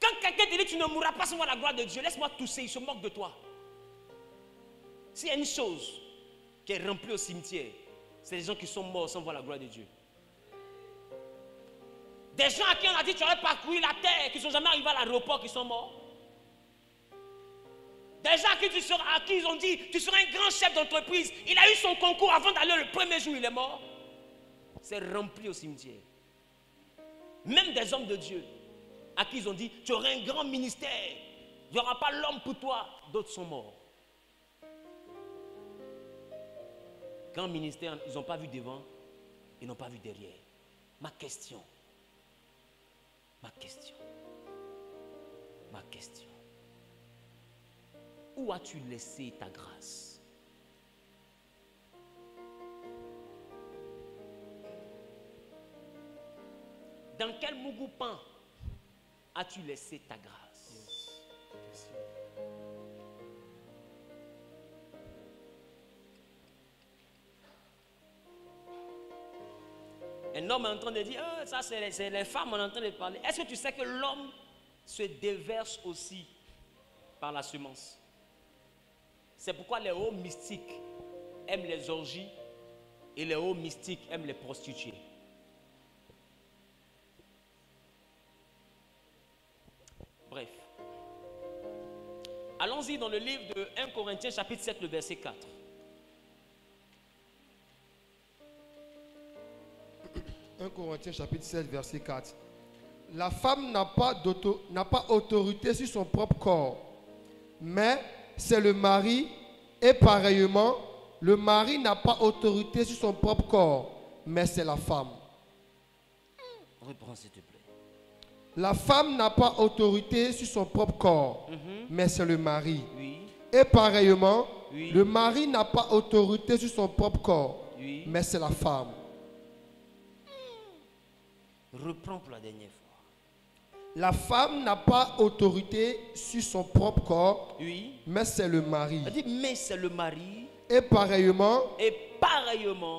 Quand quelqu'un te dit tu ne mourras pas sans voir la gloire de Dieu, laisse-moi tousser, il se moque de toi. S'il y a une chose qui est remplie au cimetière, c'est les gens qui sont morts sans voir la gloire de Dieu. Des gens à qui on a dit tu aurais parcouru la terre, qui ne sont jamais arrivés à l'aéroport, qui sont morts. Des gens à qui ils ont dit tu seras un grand chef d'entreprise. Il a eu son concours avant d'aller le premier jour, il est mort. C'est rempli au cimetière. Même des hommes de Dieu à qui ils ont dit tu auras un grand ministère, il n'y aura pas l'homme pour toi, d'autres sont morts. Grand ministère, ils n'ont pas vu devant, ils n'ont pas vu derrière. Ma question, où as-tu laissé ta grâce? Dans quel mougoupan as-tu laissé ta grâce? Un homme est en train de dire, oh, ça c'est les femmes, on est en train de parler. Est-ce que tu sais que l'homme se déverse aussi par la semence? C'est pourquoi les hauts mystiques aiment les orgies et les hauts mystiques aiment les prostituées. Bref. Allons-y dans le livre de 1 Corinthiens chapitre 7, le verset 4. 1 Corinthiens chapitre 7, verset 4. La femme n'a pas autorité sur son propre corps, mais c'est le mari, et pareillement, le mari n'a pas autorité sur son propre corps, mais c'est la femme. Reprends s'il te plaît. La femme n'a pas autorité sur son propre corps, mais c'est le mari. Oui. Et pareillement, oui. Le mari n'a pas autorité sur son propre corps, oui. mais c'est la femme. Reprends pour la dernière fois. La femme n'a pas autorité sur son propre corps, oui. Mais c'est le mari. Elle dit, mais c'est le mari. Et pareillement,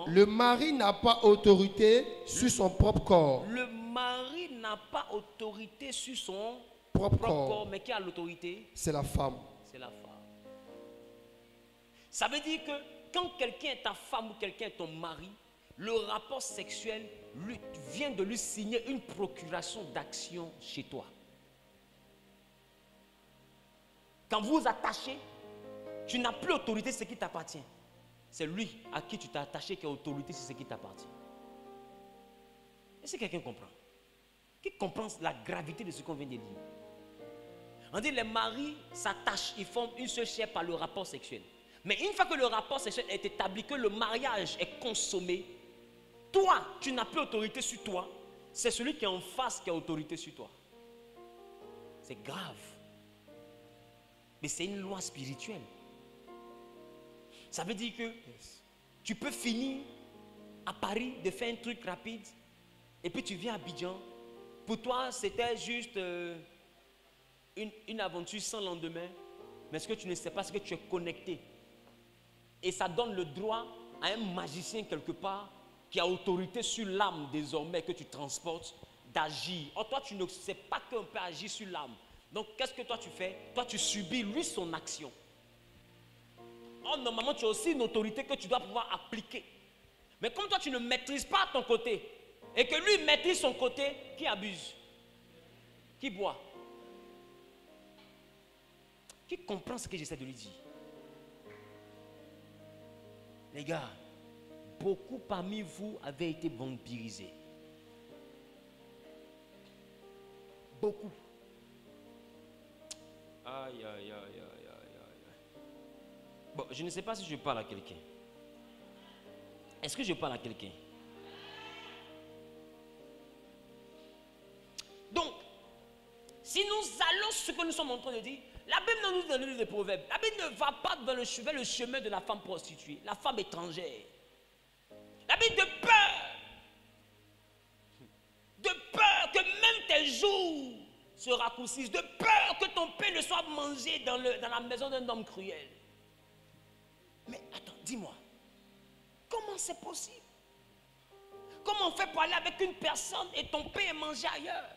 le mari n'a pas autorité sur son propre corps. Le mari n'a pas autorité sur son propre corps. Mais qui a l'autorité? C'est la femme. C'est la femme. Ça veut dire que quand quelqu'un est ta femme ou quelqu'un est ton mari, le rapport sexuel vient de lui signer une procuration d'action chez toi. Quand vous vous attachez, tu n'as plus autorité sur ce qui t'appartient. C'est lui à qui tu t'es attaché qui a autorité sur ce qui t'appartient. Est-ce que quelqu'un comprend? Qui comprend la gravité de ce qu'on vient de dire? On dit les maris s'attachent, ils forment une seule chair par le rapport sexuel. Mais une fois que le rapport sexuel est établi, que le mariage est consommé, toi, tu n'as plus autorité sur toi. C'est celui qui est en face qui a autorité sur toi. C'est grave. Mais c'est une loi spirituelle. Ça veut dire que tu peux finir à Paris de faire un truc rapide et puis tu viens à Abidjan. Pour toi, c'était juste une aventure sans lendemain. Mais ce que tu ne sais pas, c'est que tu es connecté. Et ça donne le droit à un magicien quelque part qui a autorité sur l'âme désormais que tu transportes d'agir. Or, toi, tu ne sais pas qu'on peut agir sur l'âme. Donc, qu'est-ce que toi tu fais? Toi, tu subis lui son action. Or, normalement, tu as aussi une autorité que tu dois pouvoir appliquer. Mais comme toi, tu ne maîtrises pas ton côté, et que lui maîtrise son côté, qui abuse? Qui boit? Qui comprend ce que j'essaie de lui dire? Les gars, beaucoup parmi vous avaient été vampirisés. Beaucoup. Aïe, aïe, aïe, aïe, aïe. Bon, je ne sais pas si je parle à quelqu'un. Est-ce que je parle à quelqu'un? Donc, si nous allons sur ce que nous sommes en train de dire, la Bible nous dit dans le livre des Proverbes, la Bible ne va pas vers le chemin de la femme prostituée, la femme étrangère. La Bible de peur que même tes jours se raccourcissent, de peur que ton pain ne soit mangé dans la maison d'un homme cruel. Mais attends, dis-moi, comment c'est possible? Comment on fait pour aller avec une personne et ton pain est mangé ailleurs?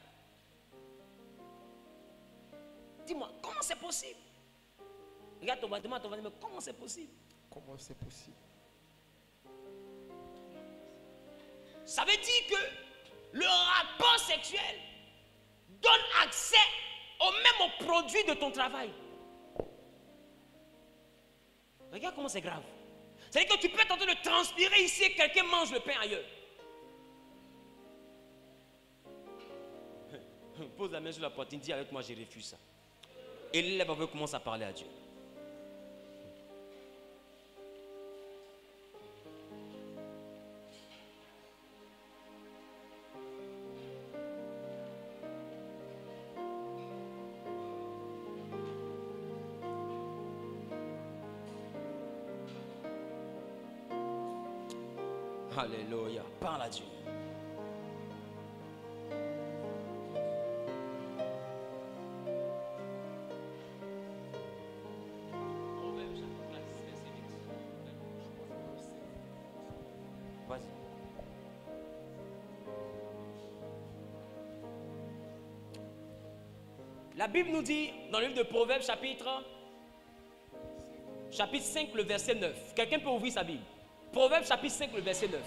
Dis-moi, comment c'est possible? Regarde ton voisin, mais comment c'est possible? Comment c'est possible? Ça veut dire que le rapport sexuel donne accès aux produits de ton travail. Regarde comment c'est grave. C'est-à-dire que tu peux être en train de transpirer ici et quelqu'un mange le pain ailleurs. Pose la main sur la poitrine, dis avec moi, je refuse ça. Et l'élève avec commence à parler à Dieu. Alléluia. Parle à Dieu. Vas-y. La Bible nous dit dans le livre de Proverbes chapitre 5 le verset 9. Quelqu'un peut ouvrir sa Bible? Proverbes chapitre 5 le verset 9.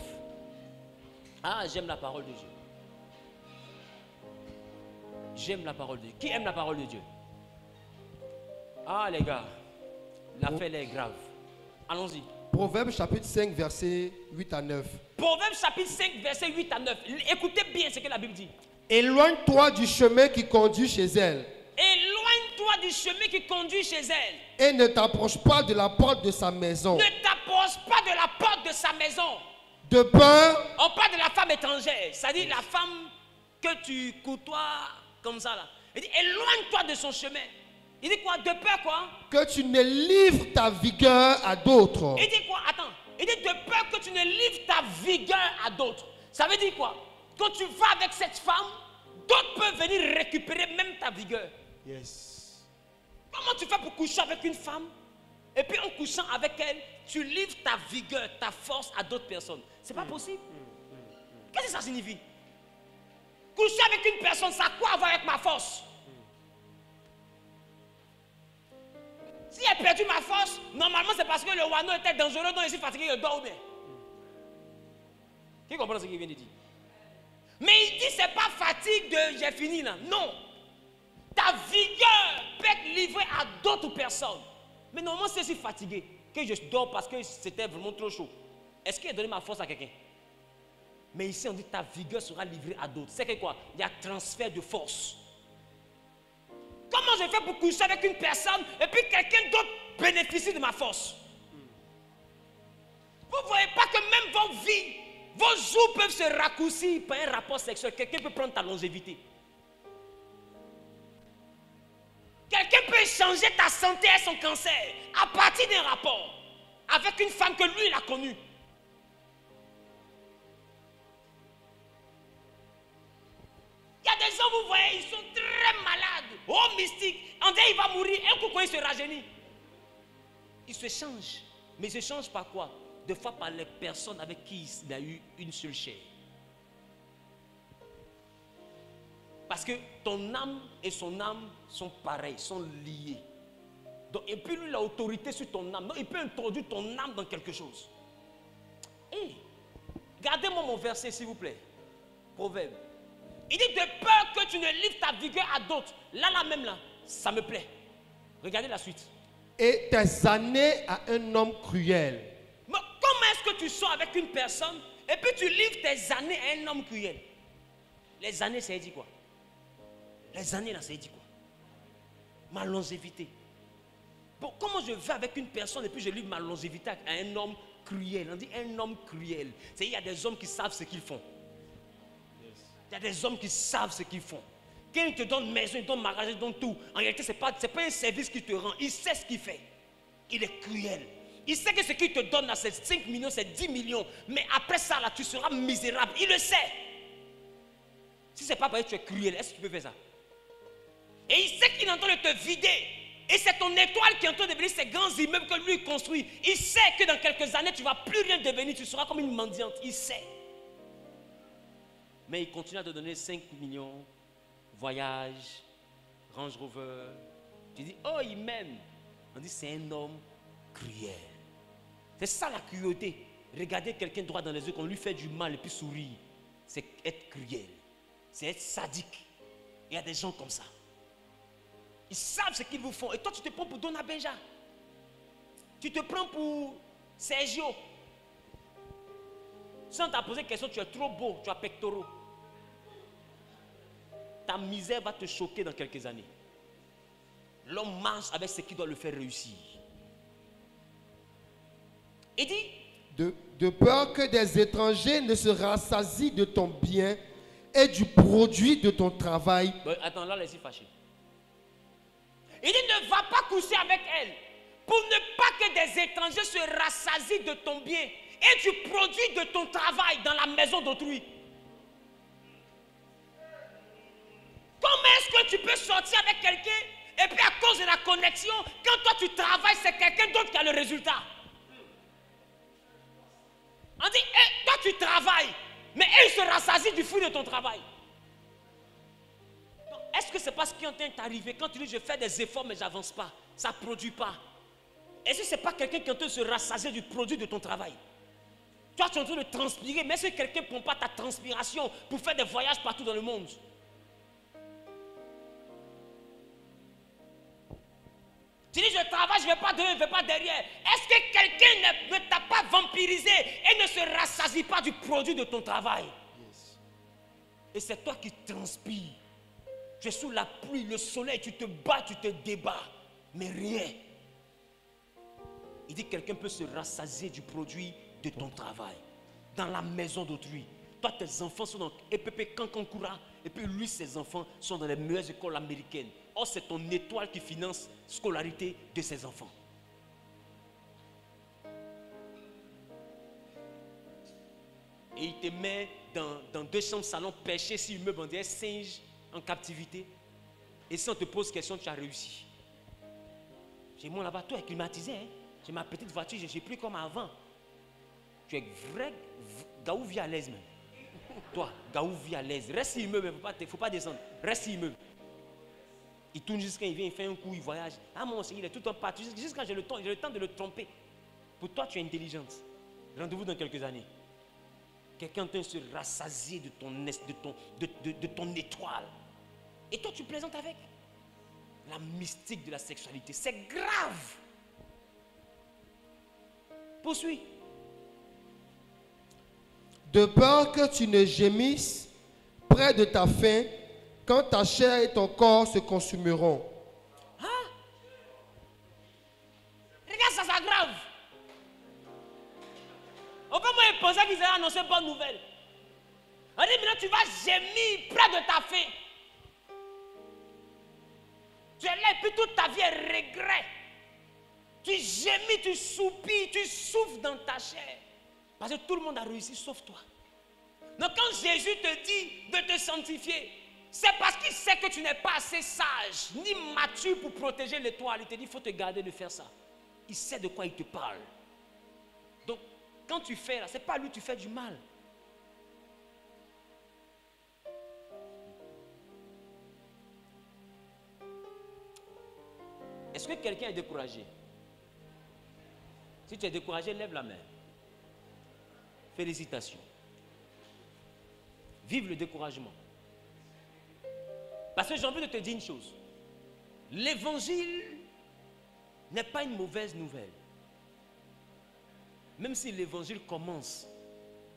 Ah, j'aime la parole de Dieu. J'aime la parole de Dieu. Qui aime la parole de Dieu? Ah les gars, l'affaire est grave. Allons-y. Proverbes chapitre 5 verset 8 à 9. Proverbes chapitre 5 verset 8 à 9. Écoutez bien ce que la Bible dit. Éloigne-toi du chemin qui conduit chez elle. Éloigne-toi du chemin qui conduit chez elle. Et ne t'approche pas de la porte de sa maison. Ne t'approche pas de la porte de sa maison. De peur. On parle de la femme étrangère. C'est-à-dire la femme que tu côtoies comme ça là. Il dit éloigne-toi de son chemin. Il dit quoi? De peur quoi? Que tu ne livres ta vigueur à d'autres. Il dit quoi? Attends. Il dit de peur que tu ne livres ta vigueur à d'autres. Ça veut dire quoi? Quand tu vas avec cette femme, d'autres peuvent venir récupérer même ta vigueur. Yes. Comment tu fais pour coucher avec une femme et puis en couchant avec elle, tu livres ta vigueur, ta force à d'autres personnes? C'est pas possible. Qu'est-ce que ça signifie? Coucher avec une personne, ça a quoi à voir avec ma force? Si j'ai perdu ma force, normalement c'est parce que le wano était dangereux, donc je suis fatigué, je dors bien. Qui comprend ce qu'il vient de dire? Mais il dit c'est pas fatigue de j'ai fini là. Non. Ta vigueur peut être livrée à d'autres personnes. Mais normalement c'est si fatigué que je dors parce que c'était vraiment trop chaud. Est-ce qu'il a donné ma force à quelqu'un? Mais ici on dit ta vigueur sera livrée à d'autres. C'est que quoi? Il y a transfert de force. Comment je fais pour coucher avec une personne et puis quelqu'un d'autre bénéficie de ma force? Vous ne voyez pas que même vos vies, vos jours peuvent se raccourcir par un rapport sexuel. Quelqu'un peut prendre ta longévité. Quelqu'un peut changer ta santé et son cancer à partir d'un rapport avec une femme que lui il a connue. Il y a des gens, vous voyez, ils sont très malades. Oh, mystique. On dit il va mourir. Un coup, quand il se rajeunit, il se change. Mais il se change par quoi? Des fois par les personnes avec qui il a eu une seule chair. Parce que ton âme et son âme sont pareils, sont liés. Donc, et puis lui, il a l'autorité sur ton âme. Donc, il peut introduire ton âme dans quelque chose. Et, gardez-moi mon verset, s'il vous plaît. Proverbe. Il dit de peur que tu ne livres ta vigueur à d'autres. Là même là, ça me plaît. Regardez la suite. Et tes années à un homme cruel. Mais comment est-ce que tu sors avec une personne et puis tu livres tes années à un homme cruel. Les années, ça veut dire quoi? Les années, là, ça veut dire quoi? Ma longévité. Bon, comment je vais avec une personne et puis je livre ma longévité à un homme cruel? On dit un homme cruel. C'est-à-dire, il y a des hommes qui savent ce qu'ils font. Il y a des hommes qui savent ce qu'ils font. Quand il te donne maison, il te donne magasin, il te donne tout. En réalité, ce n'est pas un service qu'il te rend. Il sait ce qu'il fait. Il est cruel. Il sait que ce qu'il te donne, c'est 5 millions, c'est 10 millions. Mais après ça, là, tu seras misérable. Il le sait. Si ce n'est pas parce que tu es cruel, est-ce que tu peux faire ça? Et il sait qu'il est en train de te vider. Et c'est ton étoile qui est en train de devenir ces grands immeubles que lui construit. Il sait que dans quelques années, tu ne vas plus rien devenir. Tu seras comme une mendiante. Il sait. Mais il continue à te donner 5 millions, voyage, Range Rover. Tu dis, oh, il m'aime. On dit, c'est un homme cruel. C'est ça la cruauté. Regarder quelqu'un droit dans les yeux, qu'on lui fait du mal et puis sourire. C'est être cruel. C'est être sadique. Il y a des gens comme ça. Ils savent ce qu'ils vous font. Et toi, tu te prends pour Donna Benja. Tu te prends pour Sergio. Sans t'a posé question, tu es trop beau, tu as pectoraux. Ta misère va te choquer dans quelques années. L'homme marche avec ce qui doit le faire réussir. Il dit, de peur que des étrangers ne se rassasient de ton bien et du produit de ton travail. Attends, là, laisse-y fâcher. Il dit, ne va pas coucher avec elle pour ne pas que des étrangers se rassasient de ton bien et du produit de ton travail dans la maison d'autrui. Comment est-ce que tu peux sortir avec quelqu'un et puis à cause de la connexion, quand toi tu travailles, c'est quelqu'un d'autre qui a le résultat? On dit, toi tu travailles, mais elle se rassasie du fruit de ton travail. Est-ce que c'est pas ce qui est en train de t'arriver quand tu dis je fais des efforts mais je n'avance pas, ça ne produit pas? Est-ce que ce n'est pas quelqu'un qui est en train de se rassasier du produit de ton travail? Toi tu es en train de transpirer, mais est-ce que quelqu'un ne prend pas ta transpiration pour faire des voyages partout dans le monde? Tu dis je travaille, je ne vais pas devant, je ne vais pas derrière. Est-ce que quelqu'un ne t'a pas vampirisé et ne se rassasie pas du produit de ton travail? Yes. Et c'est toi qui transpires. Tu es sous la pluie, le soleil, tu te bats, tu te débats, mais rien. Il dit que quelqu'un peut se rassasier du produit de ton travail, dans la maison d'autrui. Toi, tes enfants sont dans EPP Kankankura, et puis lui, ses enfants sont dans les meilleures écoles américaines. Or, c'est ton étoile qui finance la scolarité de ses enfants. Et il te met dans 2 chambres salon perché sur immeuble, on dirait singe en captivité. Et si on te pose question, tu as réussi. Chez moi là-bas, toi est climatisé. Hein? J'ai ma petite voiture, je ne suis plus comme avant. Tu es vrai, Gaou vit à l'aise même. Toi, Gaou vit à l'aise. Reste immeuble, il ne faut pas descendre. Reste immeuble. Il tourne jusqu'à il vient, il fait un coup, il voyage. Ah mon Seigneur, il est tout le temps parti. Jusqu'à j'ai le temps de le tromper. Pour toi, tu es intelligente. Rendez-vous dans quelques années. Quelqu'un peut se rassasier de ton étoile. Et toi, tu plaisantes avec. La mystique de la sexualité, c'est grave. Poursuis. De peur que tu ne gémisses près de ta faim, quand ta chair et ton corps se consumeront. Hein? Regarde ça, c'est grave. Au moment où ils pensaient qu'ils allaient annoncer une bonne nouvelle. On dit maintenant tu vas gémir près de ta faim. Tu es là et puis toute ta vie est regret. Tu gémis, tu soupires, tu souffres dans ta chair. Parce que tout le monde a réussi sauf toi. Donc quand Jésus te dit de te sanctifier, c'est parce qu'il sait que tu n'es pas assez sage, ni mature pour protéger l'étoile. Il te dit, il faut te garder de faire ça. Il sait de quoi il te parle. Donc, quand tu fais là, ce n'est pas lui, tu fais du mal. Est-ce que quelqu'un est découragé? Si tu es découragé, lève la main. Félicitations. Vive le découragement. Parce que j'ai envie de te dire une chose. L'évangile n'est pas une mauvaise nouvelle. Même si l'évangile commence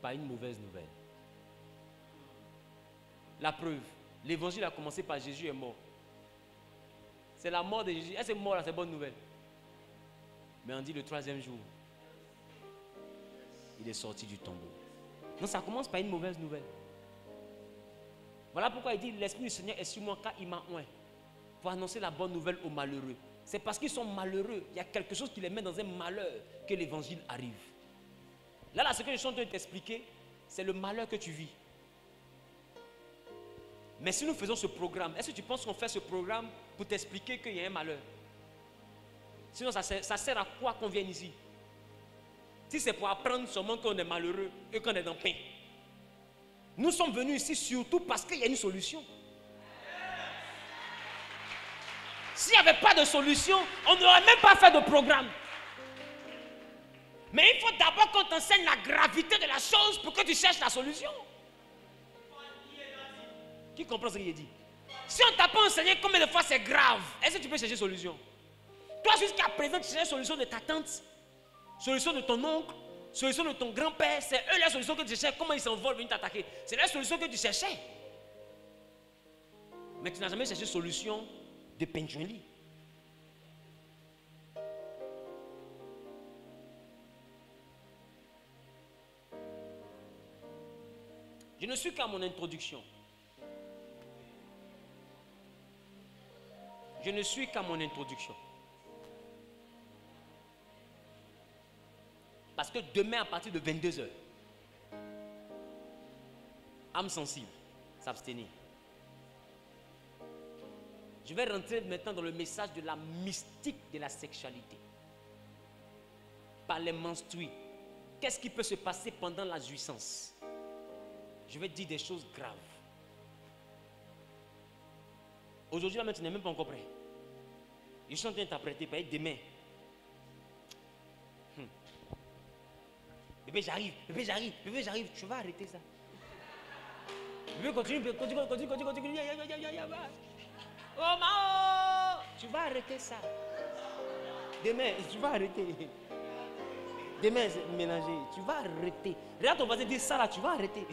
par une mauvaise nouvelle. La preuve, l'évangile a commencé par Jésus est mort. C'est la mort de Jésus. Est-ce que mort là, c'est bonne nouvelle? Mais on dit le 3e jour, il est sorti du tombeau. Donc ça commence par une mauvaise nouvelle. Voilà pourquoi il dit l'Esprit du Seigneur est sur moi car il m'a oint pour annoncer la bonne nouvelle aux malheureux. C'est parce qu'ils sont malheureux, il y a quelque chose qui les met dans un malheur que l'évangile arrive. Là, ce que je suis en train de t'expliquer, c'est le malheur que tu vis. Mais si nous faisons ce programme, est-ce que tu penses qu'on fait ce programme pour t'expliquer qu'il y a un malheur? Sinon, ça sert à quoi qu'on vienne ici? Si c'est pour apprendre seulement qu'on est malheureux et qu'on est dans le pain. Nous sommes venus ici surtout parce qu'il y a une solution. S'il n'y avait pas de solution, on n'aurait même pas fait de programme. Mais il faut d'abord qu'on t'enseigne la gravité de la chose pour que tu cherches la solution. Qui comprend ce qu'il dit? Si on ne t'a pas enseigné combien de fois c'est grave, est-ce que tu peux chercher solution? Toi, jusqu'à présent, tu cherches solution de ta tante, solution de ton oncle, solution de ton grand-père. C'est eux la solution que tu cherchais. Comment ils s'envolent venir t'attaquer? C'est la solution que tu cherchais. Mais tu n'as jamais cherché solution de Penchunli. Je ne suis qu'à mon introduction. Je ne suis qu'à mon introduction. Parce que demain, à partir de 22h, âme sensible, s'abstenir. Je vais rentrer maintenant dans le message de la mystique de la sexualité. Par les menstrues. Qu'est-ce qui peut se passer pendant la jouissance? Je vais te dire des choses graves. Aujourd'hui, là, tu n'es même pas encore prêt. Je suis en train de t'apprêter, par demain. Bébé, j'arrive, bébé, j'arrive, bébé, j'arrive. Tu vas arrêter ça. Bébé, continue. Oh, Mao! Tu vas arrêter ça. Demain, tu vas arrêter. Demain, c'est mélangé. Tu vas arrêter. Regarde ton voisin dire ça là, tu vas arrêter.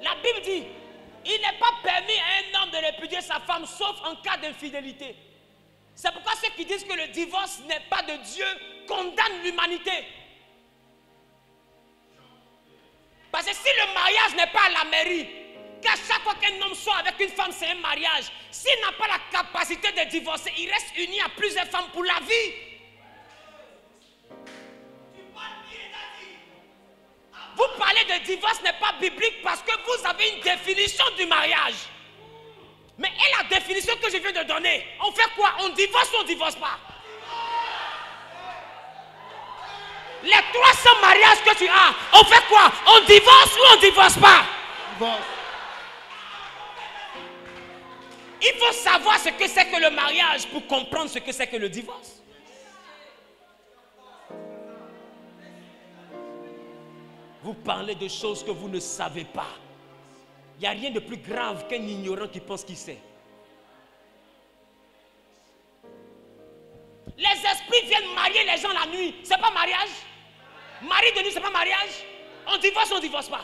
La Bible dit, il n'est pas permis à un homme de répudier sa femme sauf en cas d'infidélité. C'est pourquoi ceux qui disent que le divorce n'est pas de Dieu condamnent l'humanité. Parce que si le mariage n'est pas à la mairie, qu'à chaque fois qu'un homme sort avec une femme, c'est un mariage. S'il n'a pas la capacité de divorcer, il reste uni à plusieurs femmes pour la vie. Vous parlez de divorce n'est pas biblique parce que vous avez une définition du mariage. Mais et la définition que je viens de donner, on fait quoi? On divorce ou on ne divorce pas? Les 300 mariages que tu as, on fait quoi? On divorce ou on ne divorce pas? Il faut savoir ce que c'est que le mariage pour comprendre ce que c'est que le divorce. Vous parlez de choses que vous ne savez pas. Il n'y a rien de plus grave qu'un ignorant qui pense qu'il sait. Les esprits viennent marier les gens la nuit. C'est pas mariage. Mari de nuit, c'est pas mariage. On divorce ou on ne divorce pas.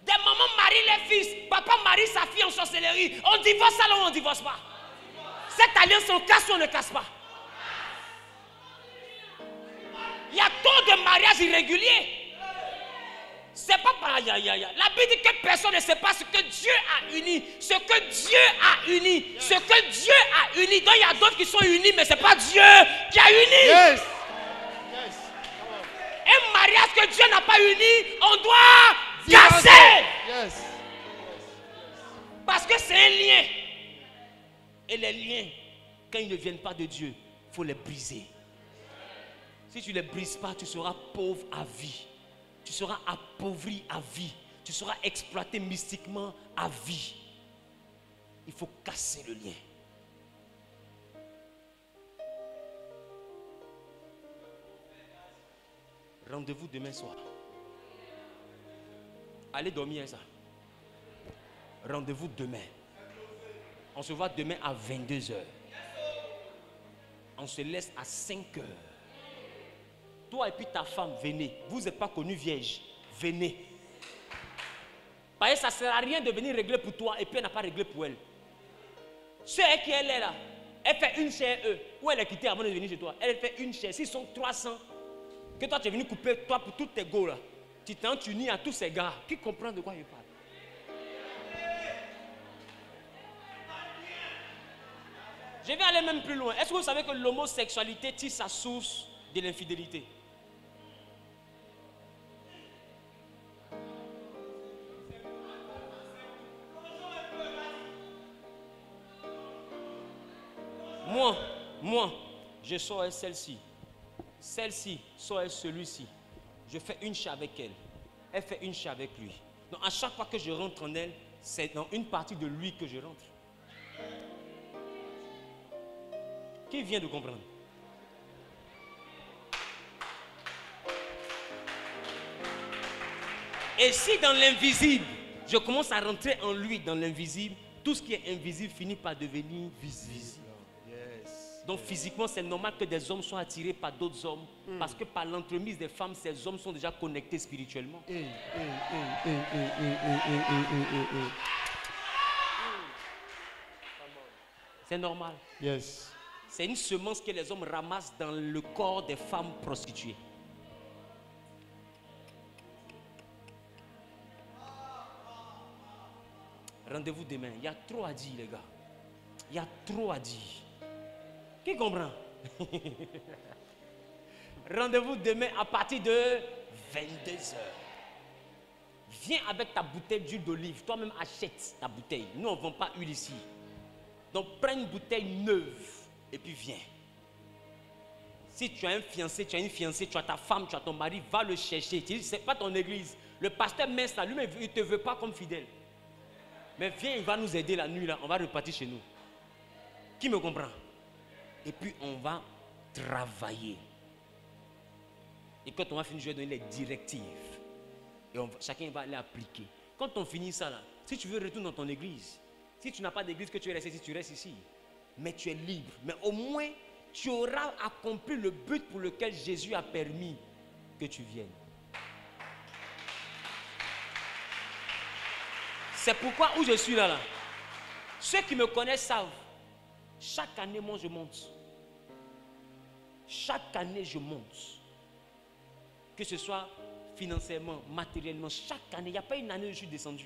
Des mamans marient les fils. Papa marie sa fille en sorcellerie. On divorce alors ou on ne divorce pas. Cette alliance, on casse ou on ne casse pas. Il y a trop de mariages irréguliers. C'est pas par la Bible dit que personne ne sait pas ce que Dieu a uni. Ce que Dieu a uni. Ce que Dieu a uni. Donc il y a d'autres qui sont unis, mais ce n'est pas Dieu qui a uni. Yes. Un mariage que Dieu n'a pas uni, on doit casser. Yes. Parce que c'est un lien. Et les liens, quand ils ne viennent pas de Dieu, il faut les briser. Si tu ne les brises pas, tu seras pauvre à vie. Tu seras appauvri à vie. Tu seras exploité mystiquement à vie. Il faut casser le lien. Rendez-vous demain soir. Allez dormir ça. Rendez-vous demain. On se voit demain à 22h. On se laisse à 5h. Toi et puis ta femme, venez. Vous n'êtes pas connus vierge. Venez. Parce que ça ne sert à rien de venir régler pour toi et puis elle n'a pas réglé pour elle. C'est elle qui est là. Elle fait une chair, eux. Ou elle est quittée avant de venir chez toi. Elle fait une chair. S'ils sont 300, que toi tu es venu couper, toi pour tous tes go là. Tu t'es uni à tous ces gars. Qui comprend de quoi je parle? Je vais aller même plus loin. Est-ce que vous savez que l'homosexualité tire sa source de l'infidélité? Moi, je sors celle-ci. Celle-ci sort celui-ci. Je fais une chair avec elle. Elle fait une chair avec lui. Donc à chaque fois que je rentre en elle, c'est dans une partie de lui que je rentre. Qui vient de comprendre? Et si dans l'invisible, je commence à rentrer en lui, dans l'invisible, tout ce qui est invisible finit par devenir visible. Donc physiquement, c'est normal que des hommes soient attirés par d'autres hommes. Parce que par l'entremise des femmes, ces hommes sont déjà connectés spirituellement. C'est normal. Yes. C'est une semence que les hommes ramassent dans le corps des femmes prostituées. Rendez-vous demain. Il y a trop à dire, les gars. Il y a trop à dire. Qui comprend? Rendez-vous demain à partir de 22h. Viens avec ta bouteille d'huile d'olive. Toi-même achète ta bouteille. Nous, on ne vend pas huile ici. Donc, prends une bouteille neuve et puis viens. Si tu as un fiancé, tu as une fiancée, tu as ta femme, tu as ton mari, va le chercher. Tu dis, ce n'est pas ton église. Le pasteur mince là, lui-même, il ne te veut pas comme fidèle. Mais viens, il va nous aider la nuit là. On va repartir chez nous. Qui me comprend? Et puis on va travailler. Et quand on va finir, je vais donner les directives. Et chacun va les appliquer. Quand on finit ça là, si tu veux retourner dans ton église, si tu n'as pas d'église que tu es resté ici, tu restes ici. Mais tu es libre. Mais au moins, tu auras accompli le but pour lequel Jésus a permis que tu viennes. C'est pourquoi où je suis là. Ceux qui me connaissent savent. Chaque année, moi, je monte. Chaque année, je monte. Que ce soit financièrement, matériellement, chaque année. Il n'y a pas une année où je suis descendu.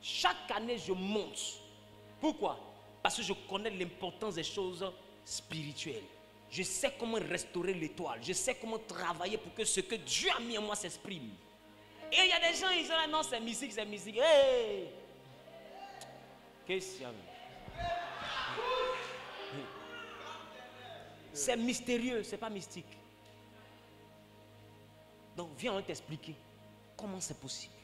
Chaque année, je monte. Pourquoi? Parce que je connais l'importance des choses spirituelles. Je sais comment restaurer l'étoile. Je sais comment travailler pour que ce que Dieu a mis en moi s'exprime. Et il y a des gens, ils sont là, non, c'est mystique, c'est mystique. Hey! Qu'est-ce qu'il y a? C'est mystérieux, c'est pas mystique. Donc viens, on va t'expliquer comment c'est possible.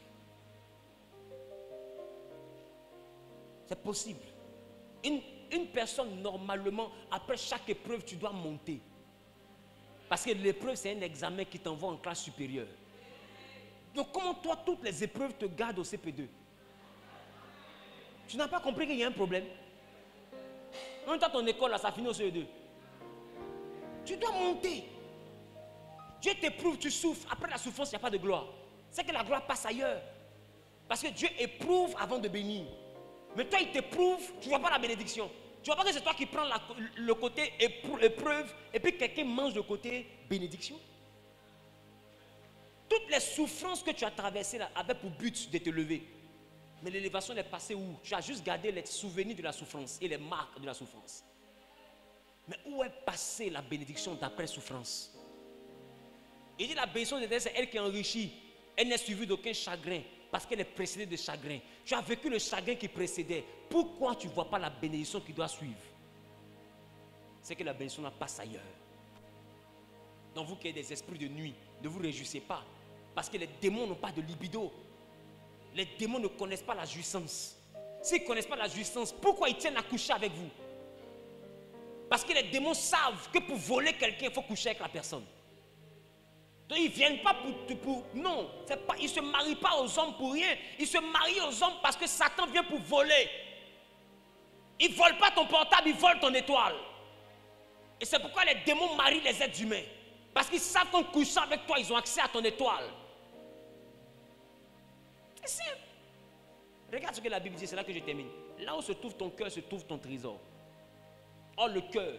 C'est possible. Une personne, normalement, après chaque épreuve, tu dois monter. Parce que l'épreuve, c'est un examen qui t'envoie en classe supérieure. Donc comment toi, toutes les épreuves te gardent au CP2? Tu n'as pas compris qu'il y a un problème? Quand tu as ton école, là, ça finit au CE2. Tu dois monter. Dieu t'éprouve, tu souffres. Après la souffrance, il n'y a pas de gloire. C'est que la gloire passe ailleurs. Parce que Dieu éprouve avant de bénir. Mais toi, il t'éprouve, tu ne vois pas la bénédiction. Tu ne vois pas que c'est toi qui prends le côté épreuve et puis quelqu'un mange le côté bénédiction. Toutes les souffrances que tu as traversées là, avaient pour but de te lever. Mais l'élévation est passée où? Tu as juste gardé les souvenirs de la souffrance et les marques de la souffrance. Mais où est passée la bénédiction d'après souffrance? Il dit la bénédiction de Dieu, c'est elle qui enrichit. Elle n'est suivie d'aucun chagrin parce qu'elle est précédée de chagrin. Tu as vécu le chagrin qui précédait. Pourquoi tu ne vois pas la bénédiction qui doit suivre? C'est que la bénédiction passe ailleurs. Donc vous qui avez des esprits de nuit, ne vous réjouissez pas. Parce que les démons n'ont pas de libido. Les démons ne connaissent pas la jouissance. S'ils ne connaissent pas la jouissance, pourquoi ils tiennent à coucher avec vous? Parce que les démons savent que pour voler quelqu'un, il faut coucher avec la personne. Donc ils ne viennent pas pour non, pas, ils ne se marient pas aux hommes pour rien. Ils se marient aux hommes parce que Satan vient pour voler. Ils ne volent pas ton portable, ils volent ton étoile. Et c'est pourquoi les démons marient les êtres humains. Parce qu'ils savent qu'en couchant avec toi, ils ont accès à ton étoile. C'est simple. Regarde ce que la Bible dit, c'est là que je termine. Là où se trouve ton cœur, se trouve ton trésor. Or, le cœur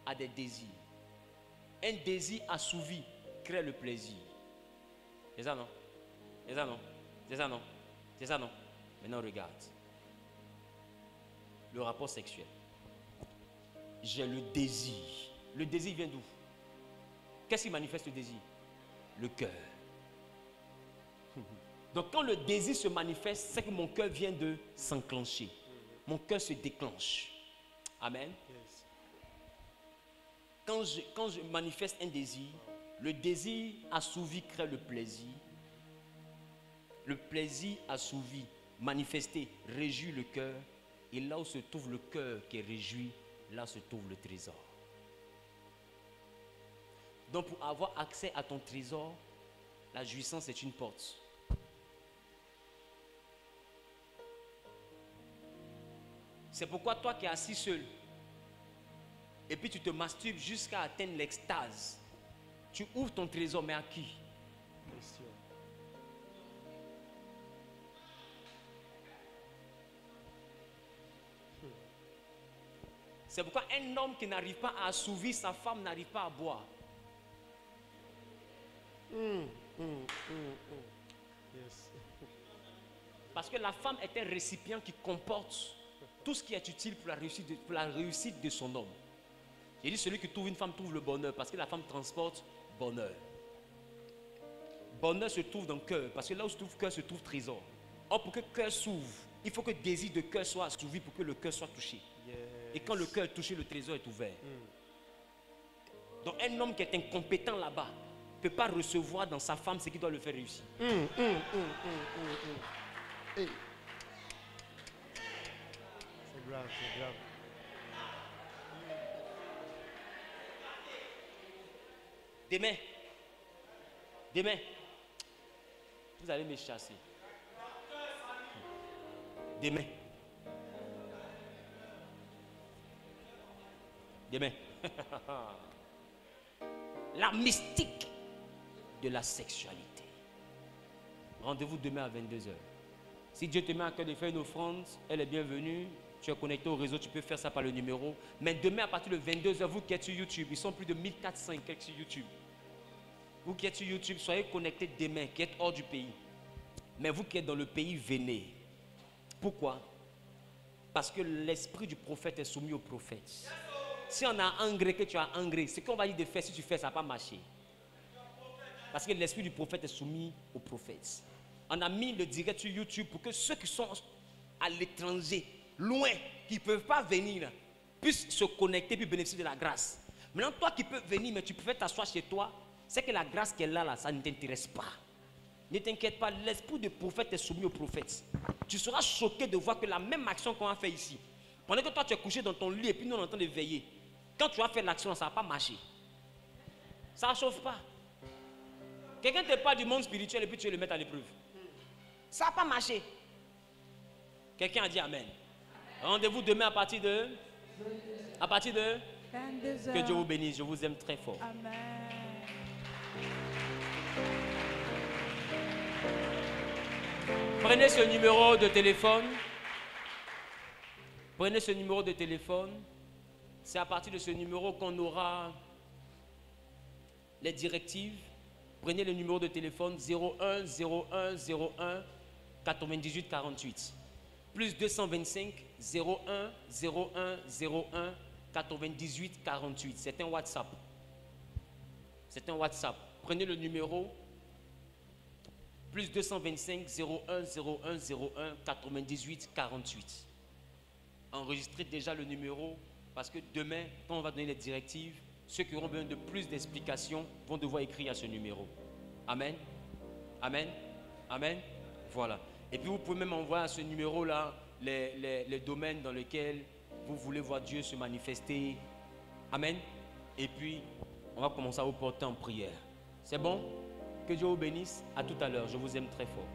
a des désirs. Un désir assouvi crée le plaisir. C'est ça, non? C'est ça, non? C'est ça, non? C'est ça, non? Maintenant, regarde. Le rapport sexuel. J'ai le désir. Le désir vient d'où? Qu'est-ce qui manifeste le désir? Le cœur. Donc quand le désir se manifeste, c'est que mon cœur vient de s'enclencher. Mon cœur se déclenche. Amen. Quand je manifeste un désir, le désir assouvi crée le plaisir. Le plaisir assouvi, manifesté, réjouit le cœur. Et là où se trouve le cœur qui est réjoui, là se trouve le trésor. Donc pour avoir accès à ton trésor, la jouissance est une porte. C'est pourquoi toi qui es assis seul, et puis tu te masturbes jusqu'à atteindre l'extase, tu ouvres ton trésor, mais à qui? C'est pourquoi un homme qui n'arrive pas à assouvir sa femme n'arrive pas à boire. Yes. Parce que la femme est un récipient qui comporte tout ce qui est utile pour la réussite de son homme. J'ai dit celui qui trouve une femme trouve le bonheur parce que la femme transporte bonheur. Bonheur se trouve dans le cœur parce que là où se trouve cœur se trouve trésor. Or pour que le cœur s'ouvre, il faut que le désir de cœur soit assouvi pour que le cœur soit touché. Yes. Et quand le cœur est touché, le trésor est ouvert. Donc un homme qui est incompétent là-bas ne peut pas recevoir dans sa femme ce qui doit le faire réussir. Hey. C'est grave, c'est grave. Demain, vous allez me chasser. Demain. La mystique de la sexualité. Rendez-vous demain à 22h. Si Dieu te met à cœur de faire une offrande, elle est bienvenue. Tu es connecté au réseau, tu peux faire ça par le numéro. Mais demain à partir de 22h, vous qui êtes sur YouTube, ils sont plus de 1400 quelques sur YouTube. Vous qui êtes sur YouTube, soyez connectés demain, qui êtes hors du pays. Mais vous qui êtes dans le pays, venez. Pourquoi? Parce que l'esprit du prophète est soumis au prophète. Si on a engrais que tu as engrais, ce qu'on va dire de faire, si tu fais, ça ne va pas marcher. Parce que l'esprit du prophète est soumis au prophète. On a mis le direct sur YouTube pour que ceux qui sont à l'étranger, loin, qui ne peuvent pas venir, puissent se connecter et bénéficier de la grâce. Maintenant, toi qui peux venir, mais tu peux t'asseoir chez toi, c'est que la grâce qu'elle a là, ça ne t'intéresse pas. Ne t'inquiète pas, l'esprit du prophète est soumis au prophète. Tu seras choqué de voir que la même action qu'on a fait ici, pendant que toi tu es couché dans ton lit et puis nous on est en train de veiller, quand tu as fait l'action, ça ne va pas marcher. Ça ne chauffe pas. Quelqu'un te parle du monde spirituel et puis tu veux le mettre à l'épreuve. Ça ne va pas marcher. Quelqu'un a dit Amen. Rendez-vous demain à partir de 22h. Que Dieu vous bénisse. Je vous aime très fort. Amen. Prenez ce numéro de téléphone. C'est à partir de ce numéro qu'on aura les directives. Prenez le numéro de téléphone 01 01 01 98 48. Plus 225 01 01 01 98 48. C'est un WhatsApp. Prenez le numéro plus 225 01 01 01 98 48. Enregistrez déjà le numéro parce que demain, quand on va donner les directives, ceux qui auront besoin de plus d'explications vont devoir écrire à ce numéro. Amen. Amen. Amen. Voilà. Et puis vous pouvez même envoyer à ce numéro-là les domaines dans lesquels vous voulez voir Dieu se manifester. Amen. Et puis, on va commencer à vous porter en prière. C'est bon? Que Dieu vous bénisse. À tout à l'heure. Je vous aime très fort.